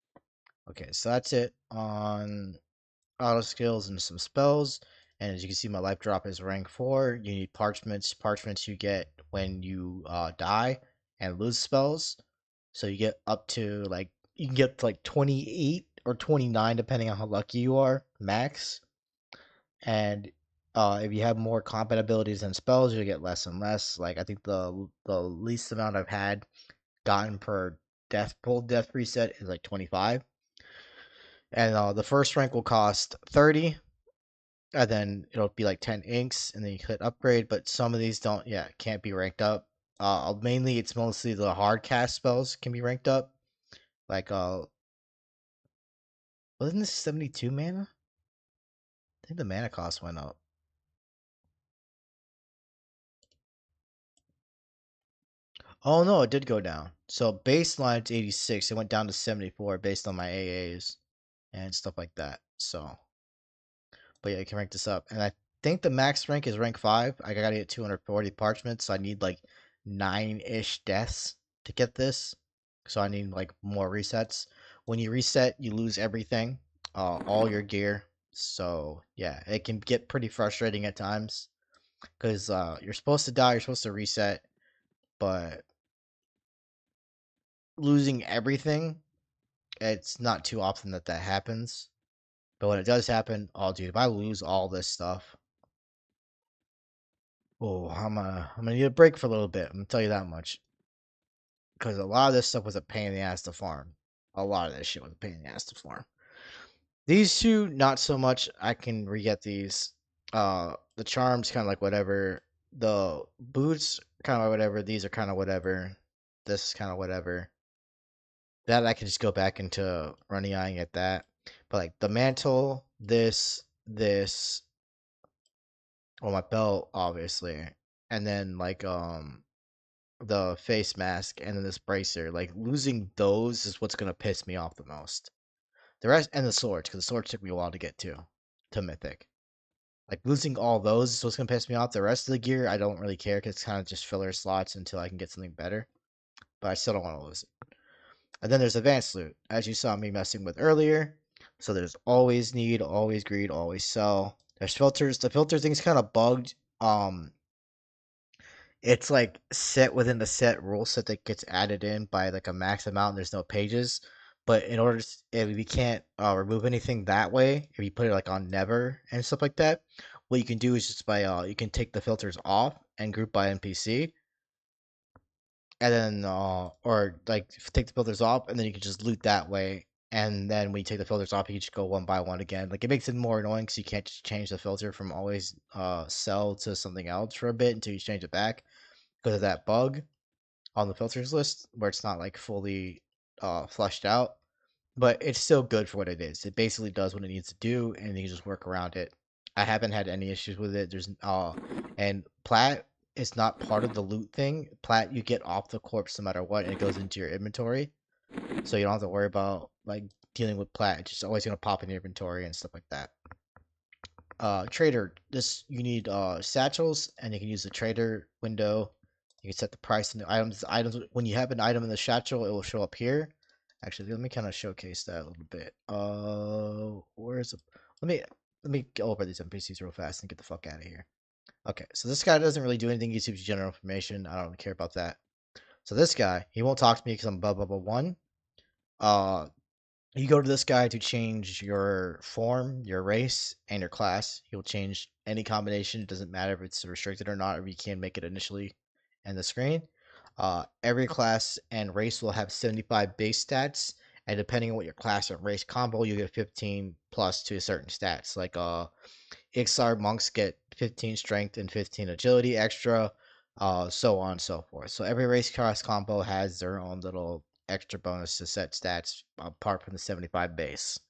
Okay, so that's it on auto skills and some spells. And as you can see, my life drop is rank 4. You need parchments. Parchments you get when you die and lose spells. So you get up to like you can get to like 28 or 29 depending on how lucky you are max. And if you have more combat abilities and spells, you get less and less. Like I think the least amount I've had gotten per death reset is like 25. And the first rank will cost 30, and then it'll be like 10 inks, and then you click upgrade. But some of these don't, yeah, can't be ranked up. Mainly it's mostly the hard cast spells can be ranked up. Like wasn't this 72 mana? I think the mana cost went up. Oh no, it did go down. So baseline's 86. It went down to 74 based on my AAs and stuff like that. So, but yeah, you can rank this up. And I think the max rank is rank 5. I gotta get 240 parchments, so I need like 9-ish deaths to get this. So I need like more resets. When you reset, you lose everything, all your gear. So yeah, it can get pretty frustrating at times because you're supposed to die, you're supposed to reset, but losing everything, it's not too often that that happens. But when it does happen, oh dude, if I lose all this stuff, oh, I'm gonna need a break for a little bit. I'm gonna tell you that much. Because a lot of this stuff was a pain in the ass to farm. A lot of this shit was a pain in the ass to farm. These two, not so much. I can re-get these. The charms kind of like whatever. The boots kind of whatever. These are kind of whatever. This is kind of whatever. That I can just go back into running eyeing at that. But like the mantle, this, well, my belt, obviously, and then like the face mask, and then this bracer. Like losing those is what's gonna piss me off the most. The rest and the swords, because the swords took me a while to get to mythic. Like losing all those is what's gonna piss me off. The rest of the gear, I don't really care because it's kind of just filler slots until I can get something better. But I still don't want to lose it. And then there's advanced loot, as you saw me messing with earlier. So there's always need, always greed, always sell. There's filters. The filter thing's kind of bugged. It's like set within the set rule set that gets added in by like a max amount. And there's no pages, but in order to, if you can't remove anything that way, if you put it like on never and stuff like that, what you can do is just by you can take the filters off and group by NPC, and then or like take the filters off and then you can just loot that way. And then when you take the filters off, you can just go one by one again. Like it makes it more annoying because you can't just change the filter from always sell to something else for a bit until you change it back because of that bug on the filters list where it's not like fully flushed out. But it's still good for what it is. It basically does what it needs to do, and you can just work around it. I haven't had any issues with it. There's and plat is not part of the loot thing. Plat you get off the corpse no matter what, and it goes into your inventory, so you don't have to worry about like dealing with plat. It's just always gonna pop in your inventory and stuff like that. Trader, this you need satchels, and you can use the trader window. You can set the price in the items. When you have an item in the satchel, it will show up here. Actually, let me kind of showcase that a little bit. Where's the? Let me let me go over these NPCs real fast and get the fuck out of here. Okay, so this guy doesn't really do anything. He gives you general information. I don't really care about that. So this guy, he won't talk to me because I'm blah blah blah one. Uh, you go to this guy to change your form, your race, and your class. He'll change any combination. It doesn't matter if it's restricted or not, or you can make it initially in the screen. Every class and race will have 75 base stats, and depending on what your class and race combo, you get 15 plus to certain stats. Like Ixar monks get 15 strength and 15 agility extra, so on and so forth. So every race class combo has their own little extra bonus to set stats apart from the 75 base.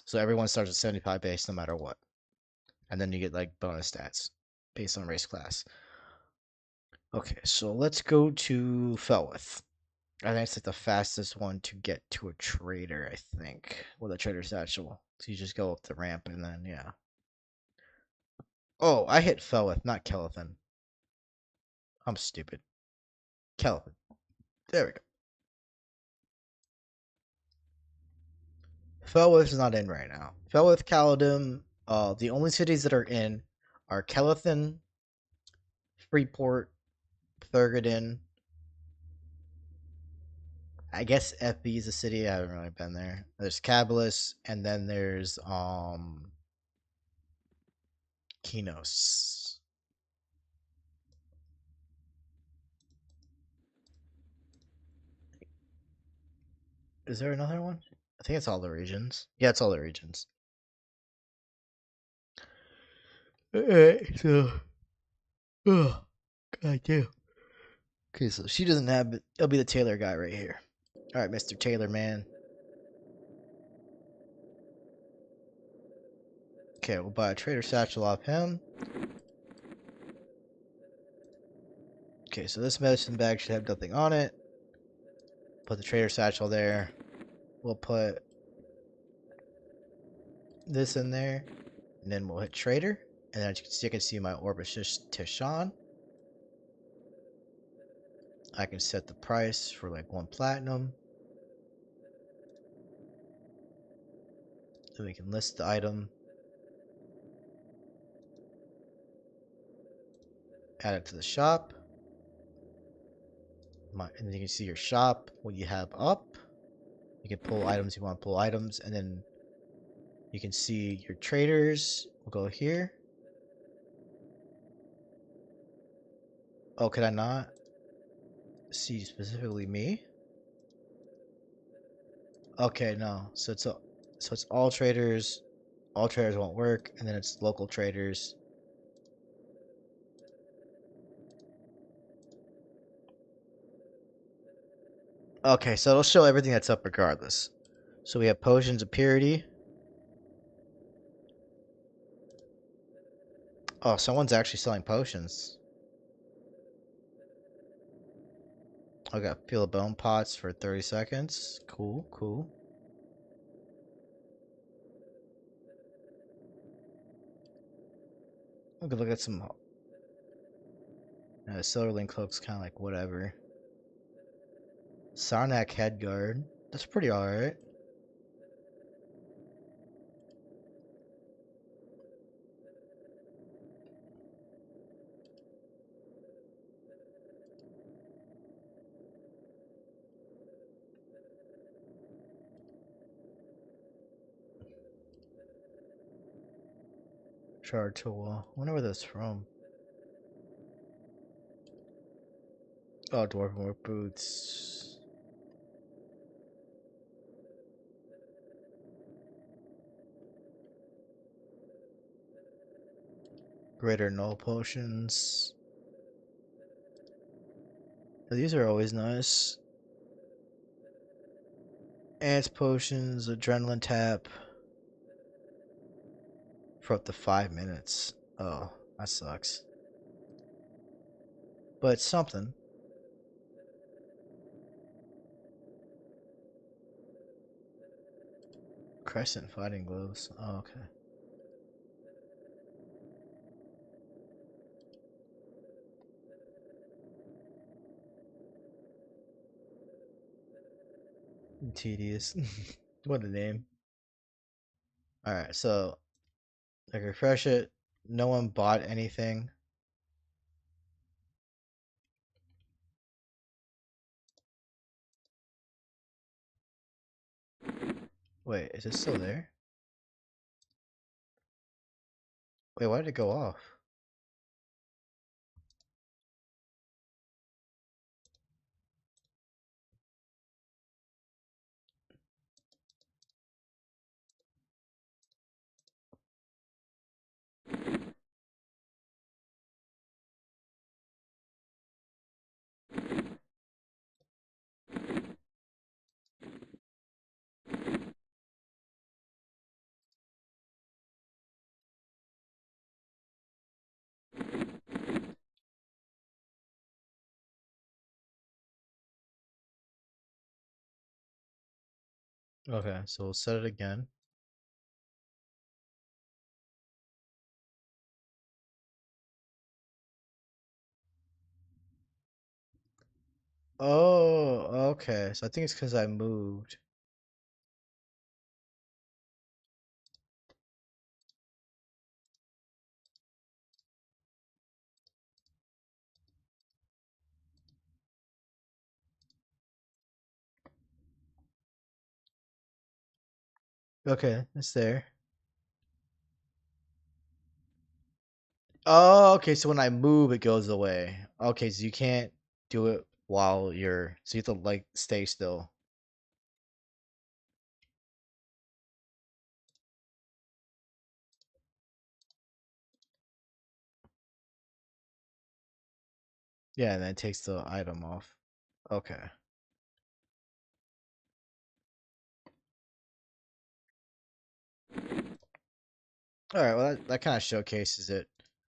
So everyone starts at 75 base no matter what. And then you get like bonus stats based on race class. Okay, so let's go to Felwith. I think it's like the fastest one to get to a trader, I think. With a trader satchel. So you just go up the ramp and then yeah. Oh, I hit Felwith, not Kelethan. I'm stupid. Kelethan. There we go. Felwith is not in right now. Felwith, Caledon, the only cities that are in are Kelethan, Freeport, Thurgadon. I guess FB is a city. I haven't really been there. There's Cabalus, and then there's Kinos. Is there another one? I think it's all the regions. Yeah, it's all the regions. Alright, so oh, god damn. Okay, so she doesn't have it. It'll be the Taylor guy right here. Alright, Mr. Taylor man. Okay, we'll buy a trader satchel off him. Okay, so this medicine bag should have nothing on it. Put the trader satchel there. We'll put this in there. And then we'll hit trader. And as you can see my Orbis Tishan. I can set the price for like 1 platinum. Then we can list the item. Add it to the shop. And then you can see your shop, what you have up. You can pull items, you want to pull items. And then you can see your traders. We'll go here. Oh, could I not see specifically me? Okay, no. So it's all traders. All traders won't work, and then it's local traders. Okay, so it'll show everything that's up regardless. So we have potions of purity. Oh, someone's actually selling potions. I got peel of bone pots for 30 seconds. Cool, cool. We could look at some. Silverling cloak's kind of like whatever. Sarnak headguard. That's pretty alright. Shard tool. I wonder where that's from. Oh, dwarven work boots. Greater null potions. These are always nice. Ants potions, adrenaline tap. For up to 5 minutes. Oh, that sucks. But it's something. Crescent fighting gloves. Oh, okay. Tedious. What a name. Alright, so I refresh it. No one bought anything. Wait, is it still there? Wait, why did it go off? Okay, so we'll set it again. Oh, okay. So I think it's because I moved. Okay, it's there. Oh, okay. So when I move, it goes away. Okay, so you can't do it while you're. So you have to like stay still. Yeah, and then it takes the item off. Okay. All right. Well, that kind of showcases it.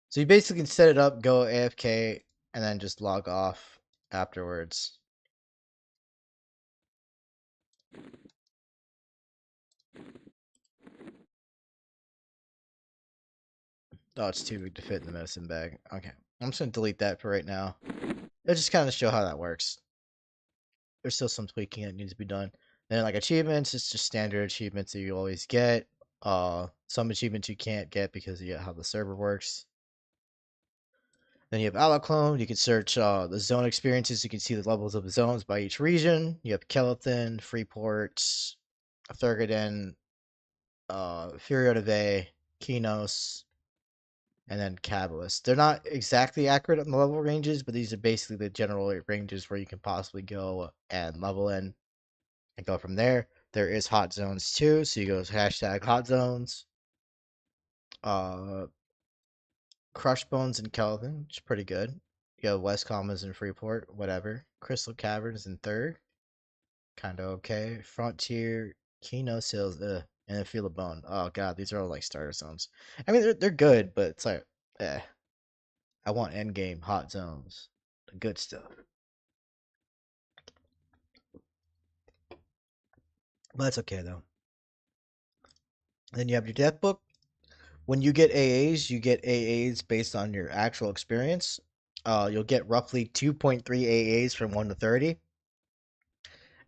So you basically can set it up, go AFK, and then just log off afterwards. Oh, it's too big to fit in the medicine bag. Okay. I'm just gonna delete that for right now. It'll just kind of show how that works. There's still some tweaking that needs to be done. Then like achievements, it's just standard achievements that you always get. Some achievements you can't get because of how the server works. Then you have Alaclone. You can search the zone experiences. You can see the levels of the zones by each region. You have Kelethon, Freeport, Thurgoden, Furiotave, Kinos, and then Catalyst. They're not exactly accurate on the level ranges, but these are basically the general ranges where you can possibly go and level in and go from there. There is hot zones too, so you go hashtag hot zones. Uh, Crush Bones and Kelvin, which is pretty good. You have West Commons and Freeport, whatever. Crystal Caverns in third, kind of okay. Frontier, Kino Sills, and then Feel a Bone. Oh god, these are all like starter zones. I mean, they're good, but it's like, eh. I want end game hot zones, the good stuff. But that's okay though. Then you have your death book. When you get AAs, you get AAs based on your actual experience. You'll get roughly 2.3 AAs from 1 to 30.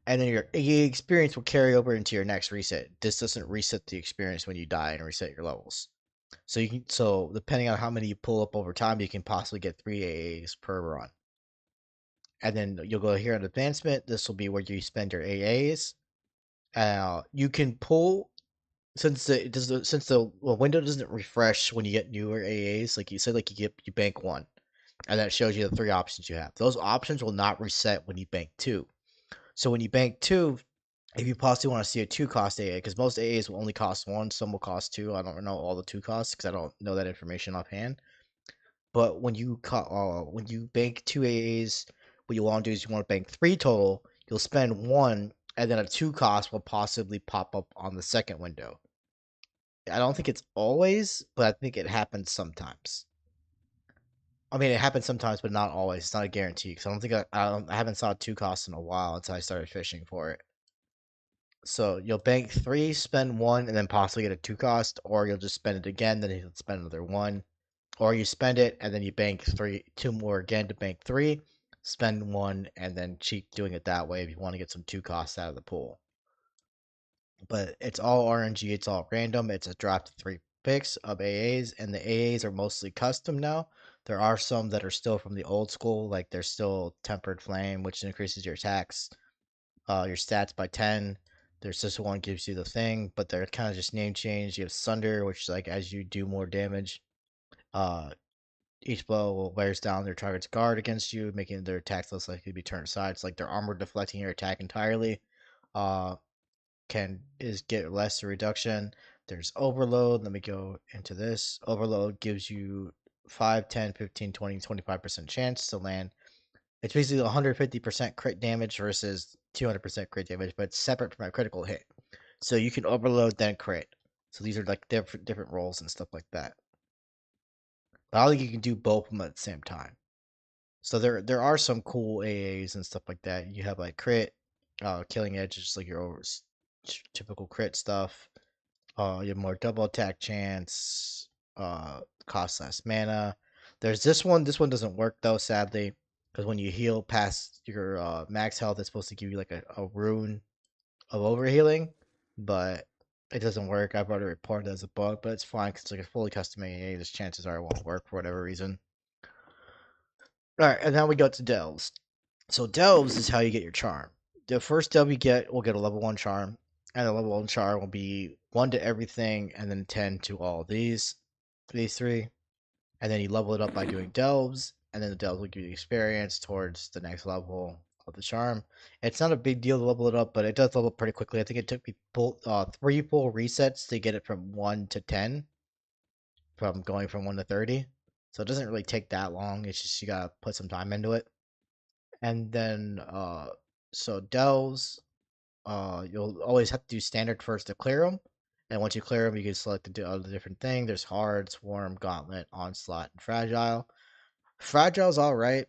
And then your AA experience will carry over into your next reset. This doesn't reset the experience when you die and reset your levels. So depending on how many you pull up over time, you can possibly get 3 AAs per run. And then you'll go here on advancement. This will be where you spend your AAs. You can pull since the well, window doesn't refresh when you get newer AAs, like you said, like you bank one, and that shows you the three options you have. Those options will not reset when you bank two. So when you bank two, if you possibly want to see a two cost AA, because most AAs will only cost one, some will cost two. I don't know all the two costs because I don't know that information offhand. But when you bank two AAs, what you want to do is you want to bank three total. You'll spend one, and then a two cost will possibly pop up on the second window. I don't think it's always, but I think it happens sometimes. I mean, it happens sometimes, but not always. It's not a guarantee because I don't think I haven't saw two costs in a while until I started fishing for it. So you'll bank three, spend one, and then possibly get a two cost, or you'll just spend it again, then you'll spend another one, or you spend it and then you bank two more again to bank three, spend one, and then cheat doing it that way if you want to get some two costs out of the pool. But it's all RNG, it's all random. It's a draft of three picks of AAs, and the AAs are mostly custom now. There are some that are still from the old school, like there's still Tempered Flame, which increases your attacks, your stats by 10. There's this one gives you the thing, but they're kind of just name change. You have Sunder, which like as you do more damage, uh, each blow wears down their target's guard against you, making their attacks less likely to be turned aside. It's like their armor deflecting your attack entirely. Uh, can is get less reduction. There's overload. Let me go into this. Overload gives you 5, 10, 15, 20, 25% chance to land. It's basically 150% crit damage versus 200% crit damage, but it's separate from a critical hit. So you can overload then crit. So these are like different roles and stuff like that. But I don't think you can do both of them at the same time. So there are some cool AAs and stuff like that. You have like crit, killing edge, just like your typical crit stuff. You have more double attack chance. Cost less mana. There's this one. This one doesn't work though, sadly, because when you heal past your max health, it's supposed to give you like a rune of overhealing, but it doesn't work. I've already reported it as a bug, but it's fine because it's like a fully custom AA. There's chances are it won't work for whatever reason. All right, and now we go to delves. So delves is how you get your charm. The first delve you get will get a level 1 charm, and the level 1 charm will be 1 to everything, and then 10 to all of these three. And then you level it up by doing delves, and then the delves will give you experience towards the next level of the charm. It's not a big deal to level it up, but it does level up pretty quickly. I think it took me three full resets to get it from 1 to 10, from going from 1 to 30. So it doesn't really take that long. It's just you gotta put some time into it. And then so delves, you'll always have to do standard first to clear them, and once you clear them you can select the different thing. There's hard, swarm, gauntlet, onslaught, and fragile. Fragile's all right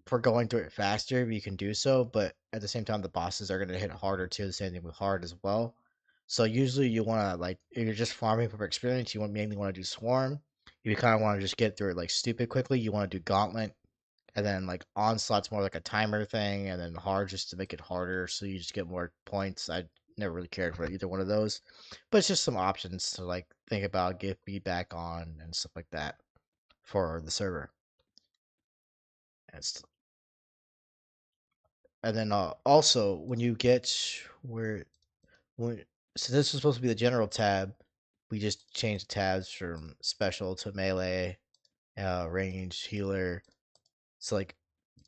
for going through it faster, you can do so, but at the same time the bosses are going to hit harder too. The same thing with hard as well. So usually you want to, like, if you're just farming for experience, you mainly want to do swarm. If you kind of want to just get through it like stupid quickly, you want to do gauntlet. And then like onslaught's more like a timer thing, and then hard just to make it harder, so you just get more points. I never really cared for either one of those, but it's just some options to like think about, give feedback on, and stuff like that for the server. And, and then also when you get where when so this was supposed to be the general tab, we just changed tabs from special to melee, range, healer. So like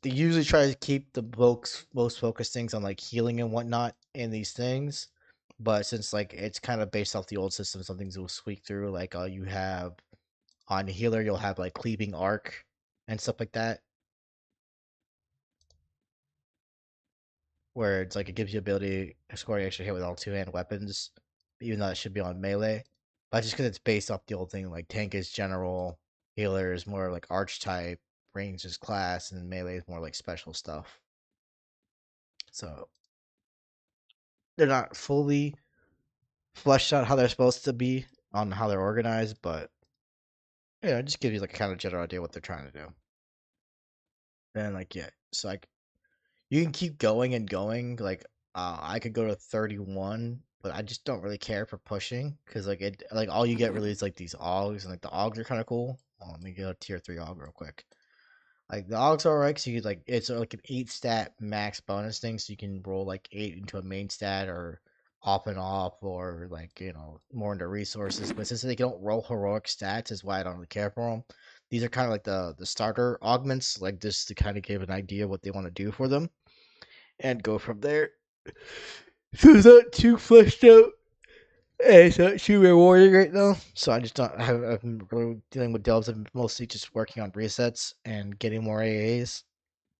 they usually try to keep the most focused things on like healing and whatnot in these things, but since like it's kind of based off the old system, some things will squeak through. Like you have on healer, you'll have like cleaving arc and stuff like that, where it's like it gives you ability scoring extra hit with all two-hand weapons, even though it should be on melee. But just because it's based off the old thing, like tank is general, healer is more like archetype, range is class, and melee is more like special stuff. So they're not fully fleshed out how they're supposed to be on how they're organized, but yeah, just give you like a kind of general idea what they're trying to do. And like yeah, it's like you can keep going and going. Like I could go to 31, but I just don't really care for pushing because like it like all you get really is like these augs, and like the augs are kind of cool. Let me go tier 3 aug real quick. Like the augs are alright, so you could like it's like an 8 stat max bonus thing, so you can roll like 8 into a main stat or off and off, or like more into resources. But since they don't roll heroic stats, is why I don't really care for them. These are kind of like the starter augments, like just to kind of give an idea what they want to do for them and go from there. So it's not too fleshed out. And it's not too rewarding right now. So I just don't I've been really dealing with delves. I've been mostly just working on resets and getting more AAs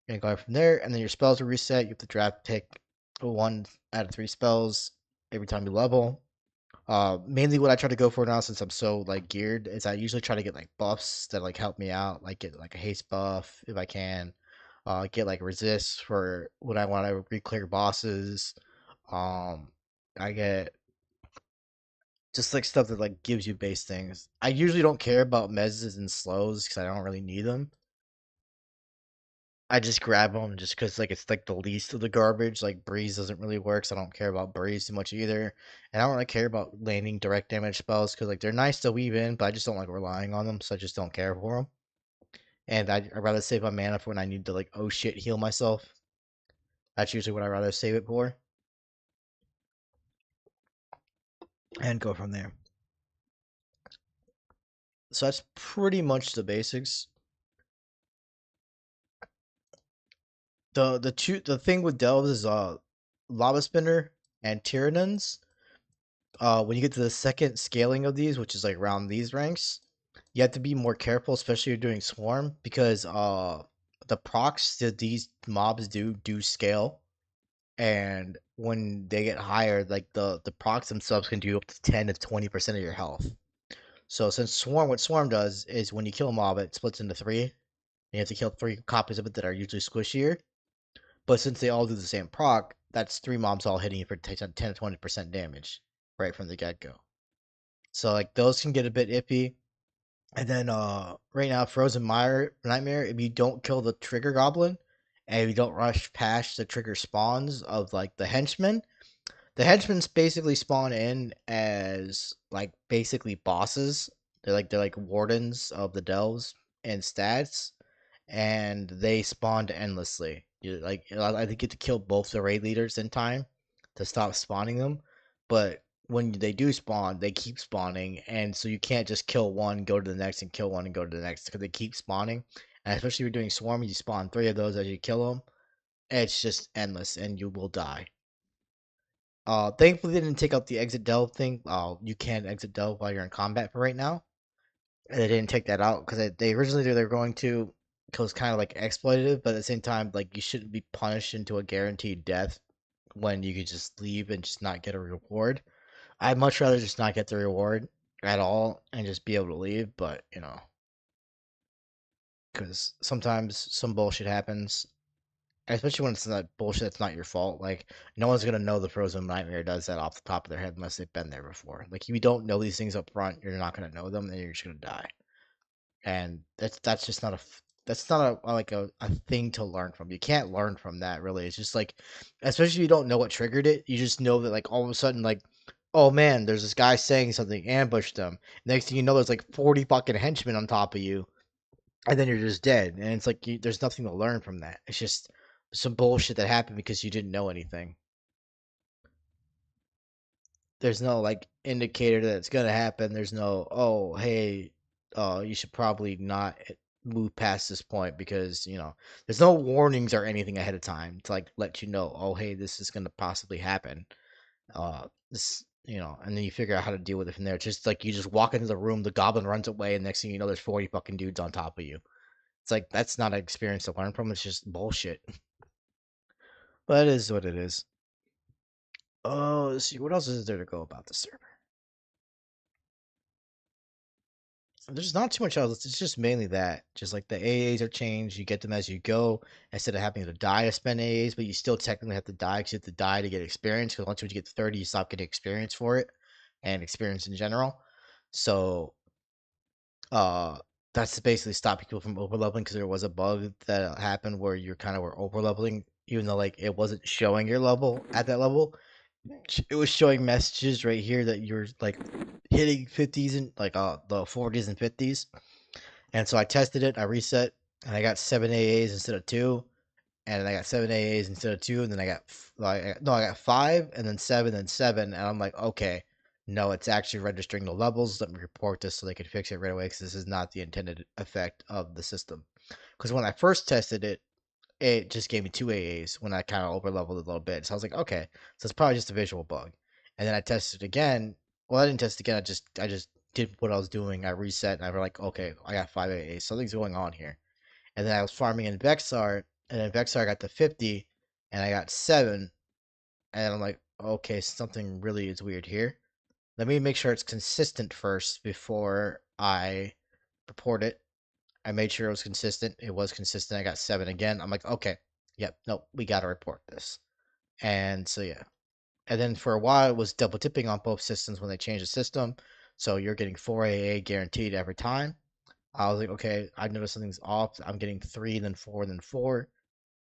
and going from there. And then your spells are reset. You have to draft pick one out of three spells every time you level. Mainly what I try to go for now, since I'm so like geared, is I usually try to get like buffs that like help me out, like get like a haste buff if I can. Get like resist for when I want to re-clear bosses. Um, I get just like stuff that like gives you base things. I usually don't care about mezzes and slows because I don't really need them. I just grab them just because like it's like the least of the garbage. Like breeze doesn't really work, so I don't care about breeze too much either. And I don't really care about landing direct damage spells because like they're nice to weave in, but I just don't like relying on them, so I just don't care for them. And I'd rather save my mana for when I need to like oh shit heal myself. That's usually what I'd rather save it for, and go from there. So that's pretty much the basics. The thing with delves is lava spinner and tyrannons. When you get to the second scaling of these, which is like around these ranks, you have to be more careful, especially if you're doing swarm, because the procs that these mobs do scale, and when they get higher, like the procs themselves can do up to 10 to 20% of your health. So since swarm, what swarm does is when you kill a mob, it splits into three. And you have to kill three copies of it that are usually squishier. But since they all do the same proc, that's three mobs all hitting you for 10 to 20% damage right from the get go. So like those can get a bit iffy. And then right now, Frozen Mire Nightmare, if you don't kill the trigger goblin and if you don't rush past the trigger spawns of like the henchmen basically spawn in as like basically bosses. They're like wardens of the delves and stats, and they spawned endlessly. I think you get to kill both the raid leaders in time to stop spawning them, but when they do spawn, they keep spawning, and so you can't just kill one, go to the next, and kill one and go to the next because they keep spawning. And especially if you're doing swarm, you spawn three of those as you kill them. It's just endless, and you will die. Thankfully they didn't take out the exit delve thing. You can't exit delve while you're in combat for right now. And they didn't take that out because they originally they were going to, because kind of like exploitative, but at the same time, like you shouldn't be punished into a guaranteed death when you could just leave and just not get a reward. I'd much rather just not get the reward at all and just be able to leave, but because sometimes some bullshit happens, especially when it's not bullshit that's not your fault. Like no one's gonna know the Frozen Nightmare does that off the top of their head unless they've been there before. Like if you don't know these things up front, you're not gonna know them, and you're just gonna die. And that's just not that's not a thing to learn from. You can't learn from that really. It's just like, especially if you don't know what triggered it, you just know that like all of a sudden like, oh man, there's this guy saying something, ambush them. Next thing you know, there's like 40 fucking henchmen on top of you, and then you're just dead. And it's like there's nothing to learn from that. It's just some bullshit that happened because you didn't know anything. There's no like indicator that it's gonna happen. There's no, oh hey, you should probably not move past this point because there's no warnings or anything ahead of time to like let you know, oh hey, this is gonna possibly happen. This and then you figure out how to deal with it from there. It's just like you just walk into the room, the goblin runs away, and next thing you know, there's 40 fucking dudes on top of you. It's like that's not an experience to learn from. It's just bullshit. But it is what it is. Oh, let's see, what else is there to go about the server? There's not too much else. It's just mainly that. Just like the AAs are changed, you get them as you go instead of having to die to spend AAs, but you still technically have to die because you have to die to get experience. Because once you get 30, you stop getting experience for it and experience in general. So, uh, that's to basically stop people from overleveling because there was a bug that happened where you kind of were overleveling, even though like it wasn't showing your level at that level. It was showing messages right here that you're like hitting 50s and like the 40s and 50s. And so I tested it, I reset, and I got 7 AAs instead of 2. and I got 7 AAs instead of two, and then I got like no, I got five, and then 7, and I'm like, okay, no, it's actually registering the levels. Let me report this so they can fix it right away because this is not the intended effect of the system. Because when I first tested it, it just gave me two AAs when I kind of over leveled a little bit. So I was like, okay, so it's probably just a visual bug. And then I tested it again. Well, I didn't test it again. I just did what I was doing. I reset, and I was like, okay, I got five AAs. Something's going on here. And then I was farming in Vexar, and then Vexar got to 50, and I got 7, and I'm like, okay, something really is weird here. Let me make sure it's consistent first before I report it. I made sure it was consistent. It was consistent. I got 7 again. I'm like, okay, yep, nope, we got to report this. And so, yeah. And then for a while, it was double tipping on both systems when they changed the system. So you're getting 4 AA guaranteed every time. I was like, okay, I noticed something's off. I'm getting 3, then 4, then 4.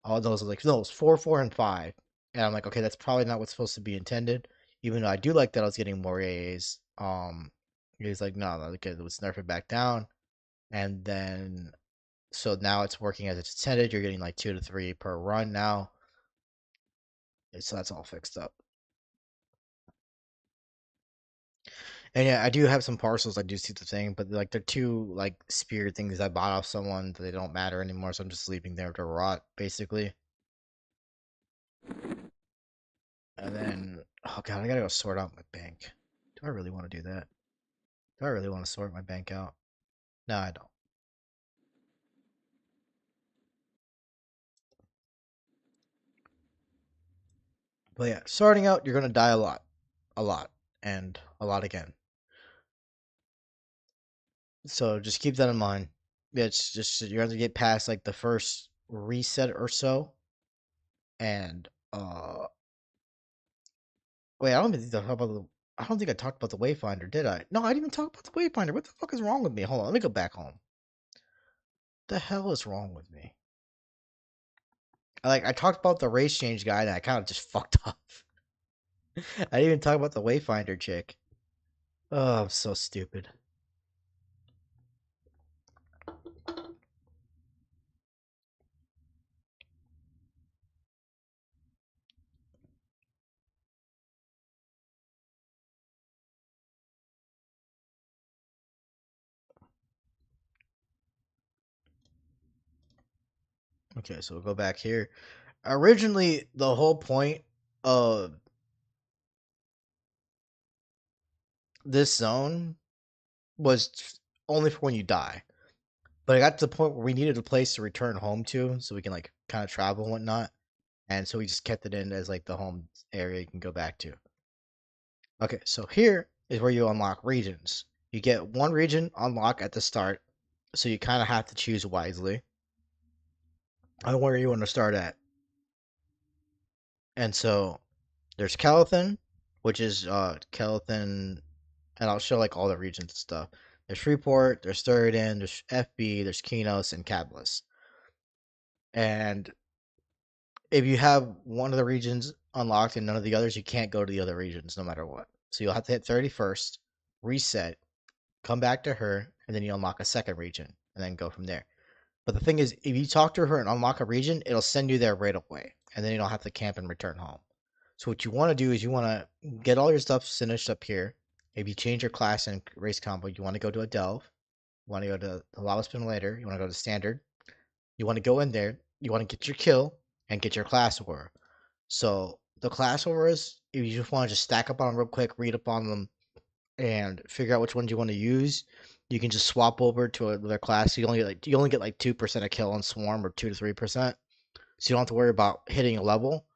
All those are like, no, it's 4, 4, and 5. And I'm like, okay, that's probably not what's supposed to be intended. Even though I do like that I was getting more AAs. He's like, no, okay, let's nerf it back down. And then, so now it's working as it's intended. You're getting like 2 to 3 per run now. So that's all fixed up. And yeah, I do have some parcels. I do see the thing, but like they're two like spear things I bought off someone. They don't matter anymore, so I'm just leaving there to rot, basically. And then, oh god, I gotta go sort out my bank. Do I really want to do that? Do I really want to sort my bank out? No, I don't. But yeah, starting out, you're gonna die a lot, and a lot again. So just keep that in mind. Yeah, it's just you have to get past like the first reset or so, and wait, I don't even think I talked about the. I don't think I talked about the Wayfinder, did I? No, I didn't even talk about the Wayfinder. What the fuck is wrong with me? Hold on, let me go back home. The hell is wrong with me? Like I talked about the race change guy, and I kind of just fucked up. I didn't even talk about the Wayfinder chick. Oh, I'm so stupid. Okay, so we'll go back here. Originally, the whole point of this zone was only for when you die. But it got to the point where we needed a place to return home to, so we can like kind of travel and whatnot. And so we just kept it in as like the home area you can go back to. Okay, so here is where you unlock regions. You get one region unlock at the start, so you kind of have to choose wisely on where you want to start at. And so there's Calithan, which is Calithan, and I'll show like all the regions and stuff. There's Freeport, there's Thuridan, there's FB, there's Kinos, and Cablis. And if you have one of the regions unlocked and none of the others, you can't go to the other regions no matter what. So you'll have to hit 31st, reset, come back to her, and then you unlock a second region and then go from there. But the thing is, if you talk to her and unlock a region, it'll send you there right away, and then you don't have to camp and return home. So what you want to do is you want to get all your stuff finished up here. If you change your class and race combo, you want to go to a delve. You want to go to the lava spin later. You want to go to standard. You want to go in there. You want to get your kill and get your class aura. So the class auras, if you just want to just stack up on them real quick, read up on them, and figure out which ones you want to use, you can just swap over to another class. You only get like 2% of kill on swarm or 2 to 3%. So you don't have to worry about hitting a level.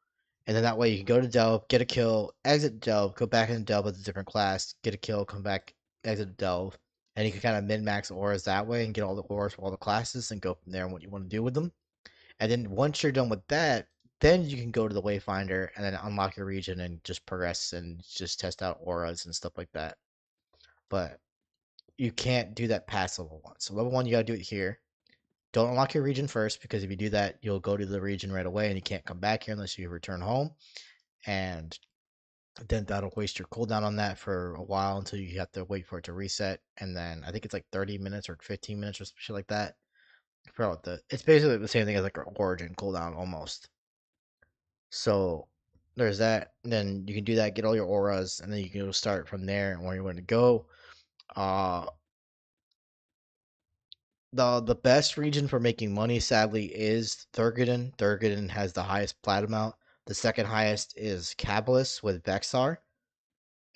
And then that way you can go to delve, get a kill, exit delve, go back and delve with a different class, get a kill, come back, exit delve, and you can kind of min max auras that way and get all the auras for all the classes and go from there and what you want to do with them. And then once you're done with that, then you can go to the Wayfinder and then unlock your region and just progress and just test out auras and stuff like that. But you can't do that past level 1. So level 1, you gotta do it here. Don't unlock your region first, because if you do that, you'll go to the region right away and you can't come back here unless you return home. And then that'll waste your cooldown on that for a while until you have to wait for it to reset. And then I think it's like 30 minutes or 15 minutes or shit like that. forgot what the it's basically the same thing as like an origin cooldown almost. So there's that. And then you can do that, get all your auras, and then you can go start from there and where you want to go. Uh the best region for making money sadly is Thurgoden. Thurgoden has the highest plat amount. The second highest is Cabalus with Vexar.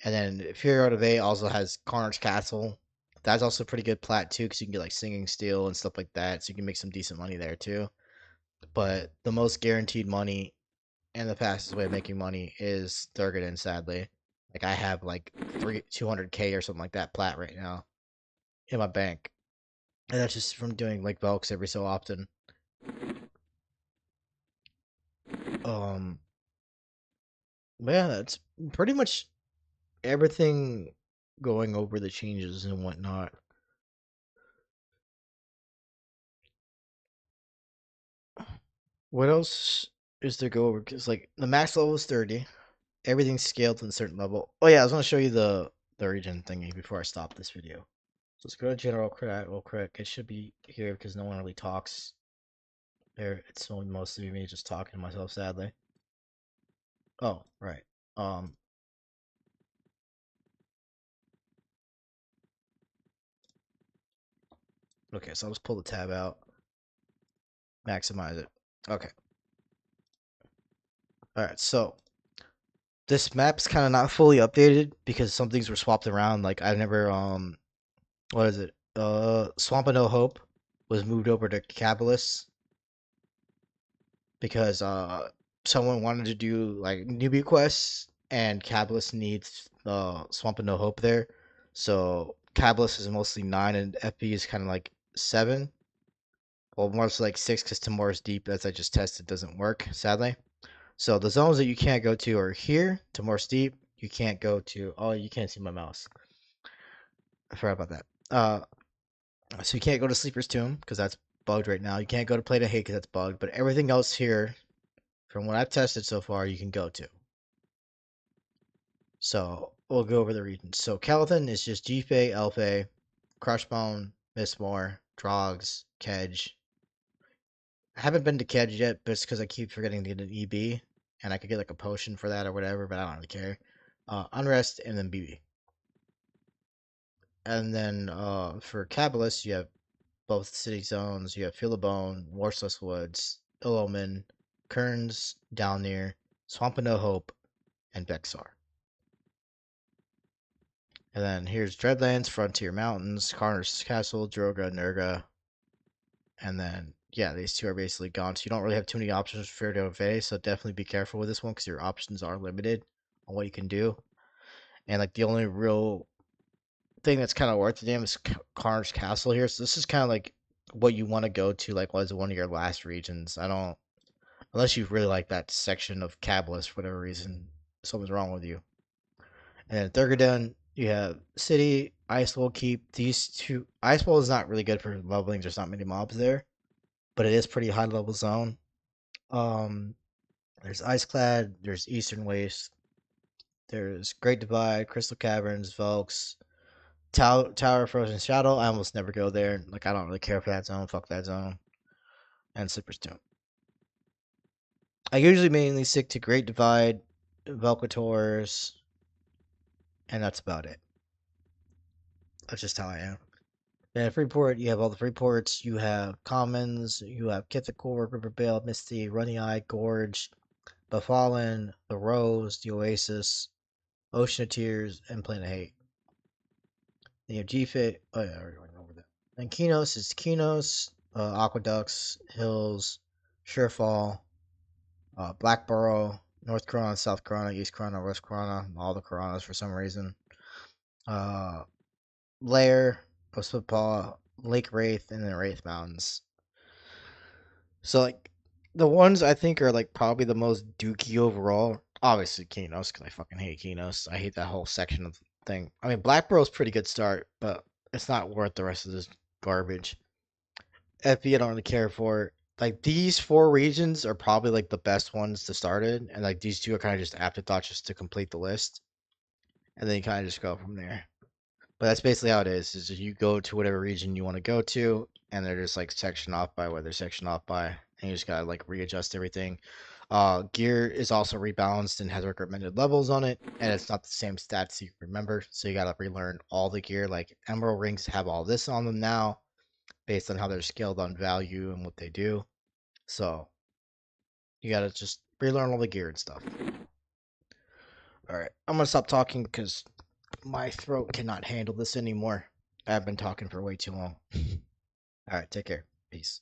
And then Fury Out of A also has Carnage Castle. That's also pretty good plat too, because you can get like Singing Steel and stuff like that. So you can make some decent money there too. But the most guaranteed money and the fastest way of making money is Thurgoden, sadly. Like I have like 200K or something like that plat right now in my bank. And that's just from doing like Velks every so often. Um but yeah, that's pretty much everything going over the changes and whatnot. What else is there go over? Because like the max level is 30. Everything's scaled to a certain level. Oh yeah, I was gonna show you the region thingy before I stop this video. So let's go to general credit real quick. It should be here because no one really talks. There, it's only mostly me just talking to myself, sadly. Oh, right. Um, okay, so I'll just pull the tab out, maximize it. Okay. Alright, so this map's kind of not fully updated because some things were swapped around. Like I never what is it? Swamp of No Hope was moved over to Cabalus because someone wanted to do like newbie quests and Cabalus needs Swamp of No Hope there. So Cabalus is mostly 9 and FP is kind of like 7. Well, more like 6 because Tomorrow's Deep, as I just tested, doesn't work, sadly. So the zones that you can't go to are here, Tomorrow's Deep. You can't go to. Oh, you can't see my mouse. I forgot about that. So you can't go to Sleeper's Tomb because that's bugged right now. You can't go to Play to Hate because that's bugged. But everything else here, from what I've tested so far, you can go to. So we'll go over the regions. So Calathon is just Jife, Elfe, Crushbone, Mistmore, Drogs, Kedge. I haven't been to Kedge yet, but it's because I keep forgetting to get an EB, and I could get like a potion for that or whatever, but I don't really care. Unrest and then BB. And then for Cabalist, you have both city zones. You have Philibone, Worceless Woods, Illomin, Kearns, Downir, Swamp of No Hope, and Bexar. And then here's Dreadlands, Frontier Mountains, Carter's Castle, Droga, Nurga. And then, yeah, these two are basically gone. So you don't really have too many options for Fair to so definitely be careful with this one because your options are limited on what you can do. And like the only real thing that's kind of worth the damn is Carter's Castle here. So this is kind of like what you want to go to, like was one of your last regions. I don't, unless you really like that section of Cabalist for whatever reason, something's wrong with you. And then Thurgoden, you have City, Icewall Keep. These two, Icewall is not really good for leveling. There's not many mobs there, but it is pretty high level zone. Um, there's Iceclad, there's Eastern Waste, there's Great Divide, Crystal Caverns, Velks, Tower Frozen Shadow. I almost never go there. Like I don't really care for that zone. Fuck that zone. And Slipper's Tomb. I usually mainly stick to Great Divide, Velcators, and that's about it. That's just how I am. Then at Freeport, you have all the Freeports. You have Commons. You have Kithakor, Riverbale, Misty, Runny Eye, Gorge, Befallen, The Rose, The Oasis, Ocean of Tears, and Plain of Hate. Then you have GFIT. Oh, yeah, I already went over that. And Kinos is Kinos, Aqueducts, Hills, Surefall, Blackborough, North Corona, South Corona, East Corona, West Corona, all the Coronas for some reason. Uh, Lair, Ospapaw, Lake Wraith, and then Wraith Mountains. So like the ones I think are like probably the most dookie overall. Obviously Kinos, because I fucking hate Kinos. I hate that whole section of the thing. I mean Blackborough's pretty good start, but it's not worth the rest of this garbage. FB I don't really care for. Like these four regions are probably like the best ones to start in, and like these two are kind of just afterthoughts just to complete the list, and then you kind of just go from there. But that's basically how it is. Is you go to whatever region you want to go to, and they're just like sectioned off by what they're sectioned off by, and you just gotta like readjust everything. Gear is also rebalanced and has recommended levels on it, and it's not the same stats you remember, so you gotta relearn all the gear. Like Emerald rings have all this on them now, based on how they're scaled on value and what they do. So you gotta just relearn all the gear and stuff. All right, I'm gonna stop talking because my throat cannot handle this anymore. I've been talking for way too long. All right, take care. Peace.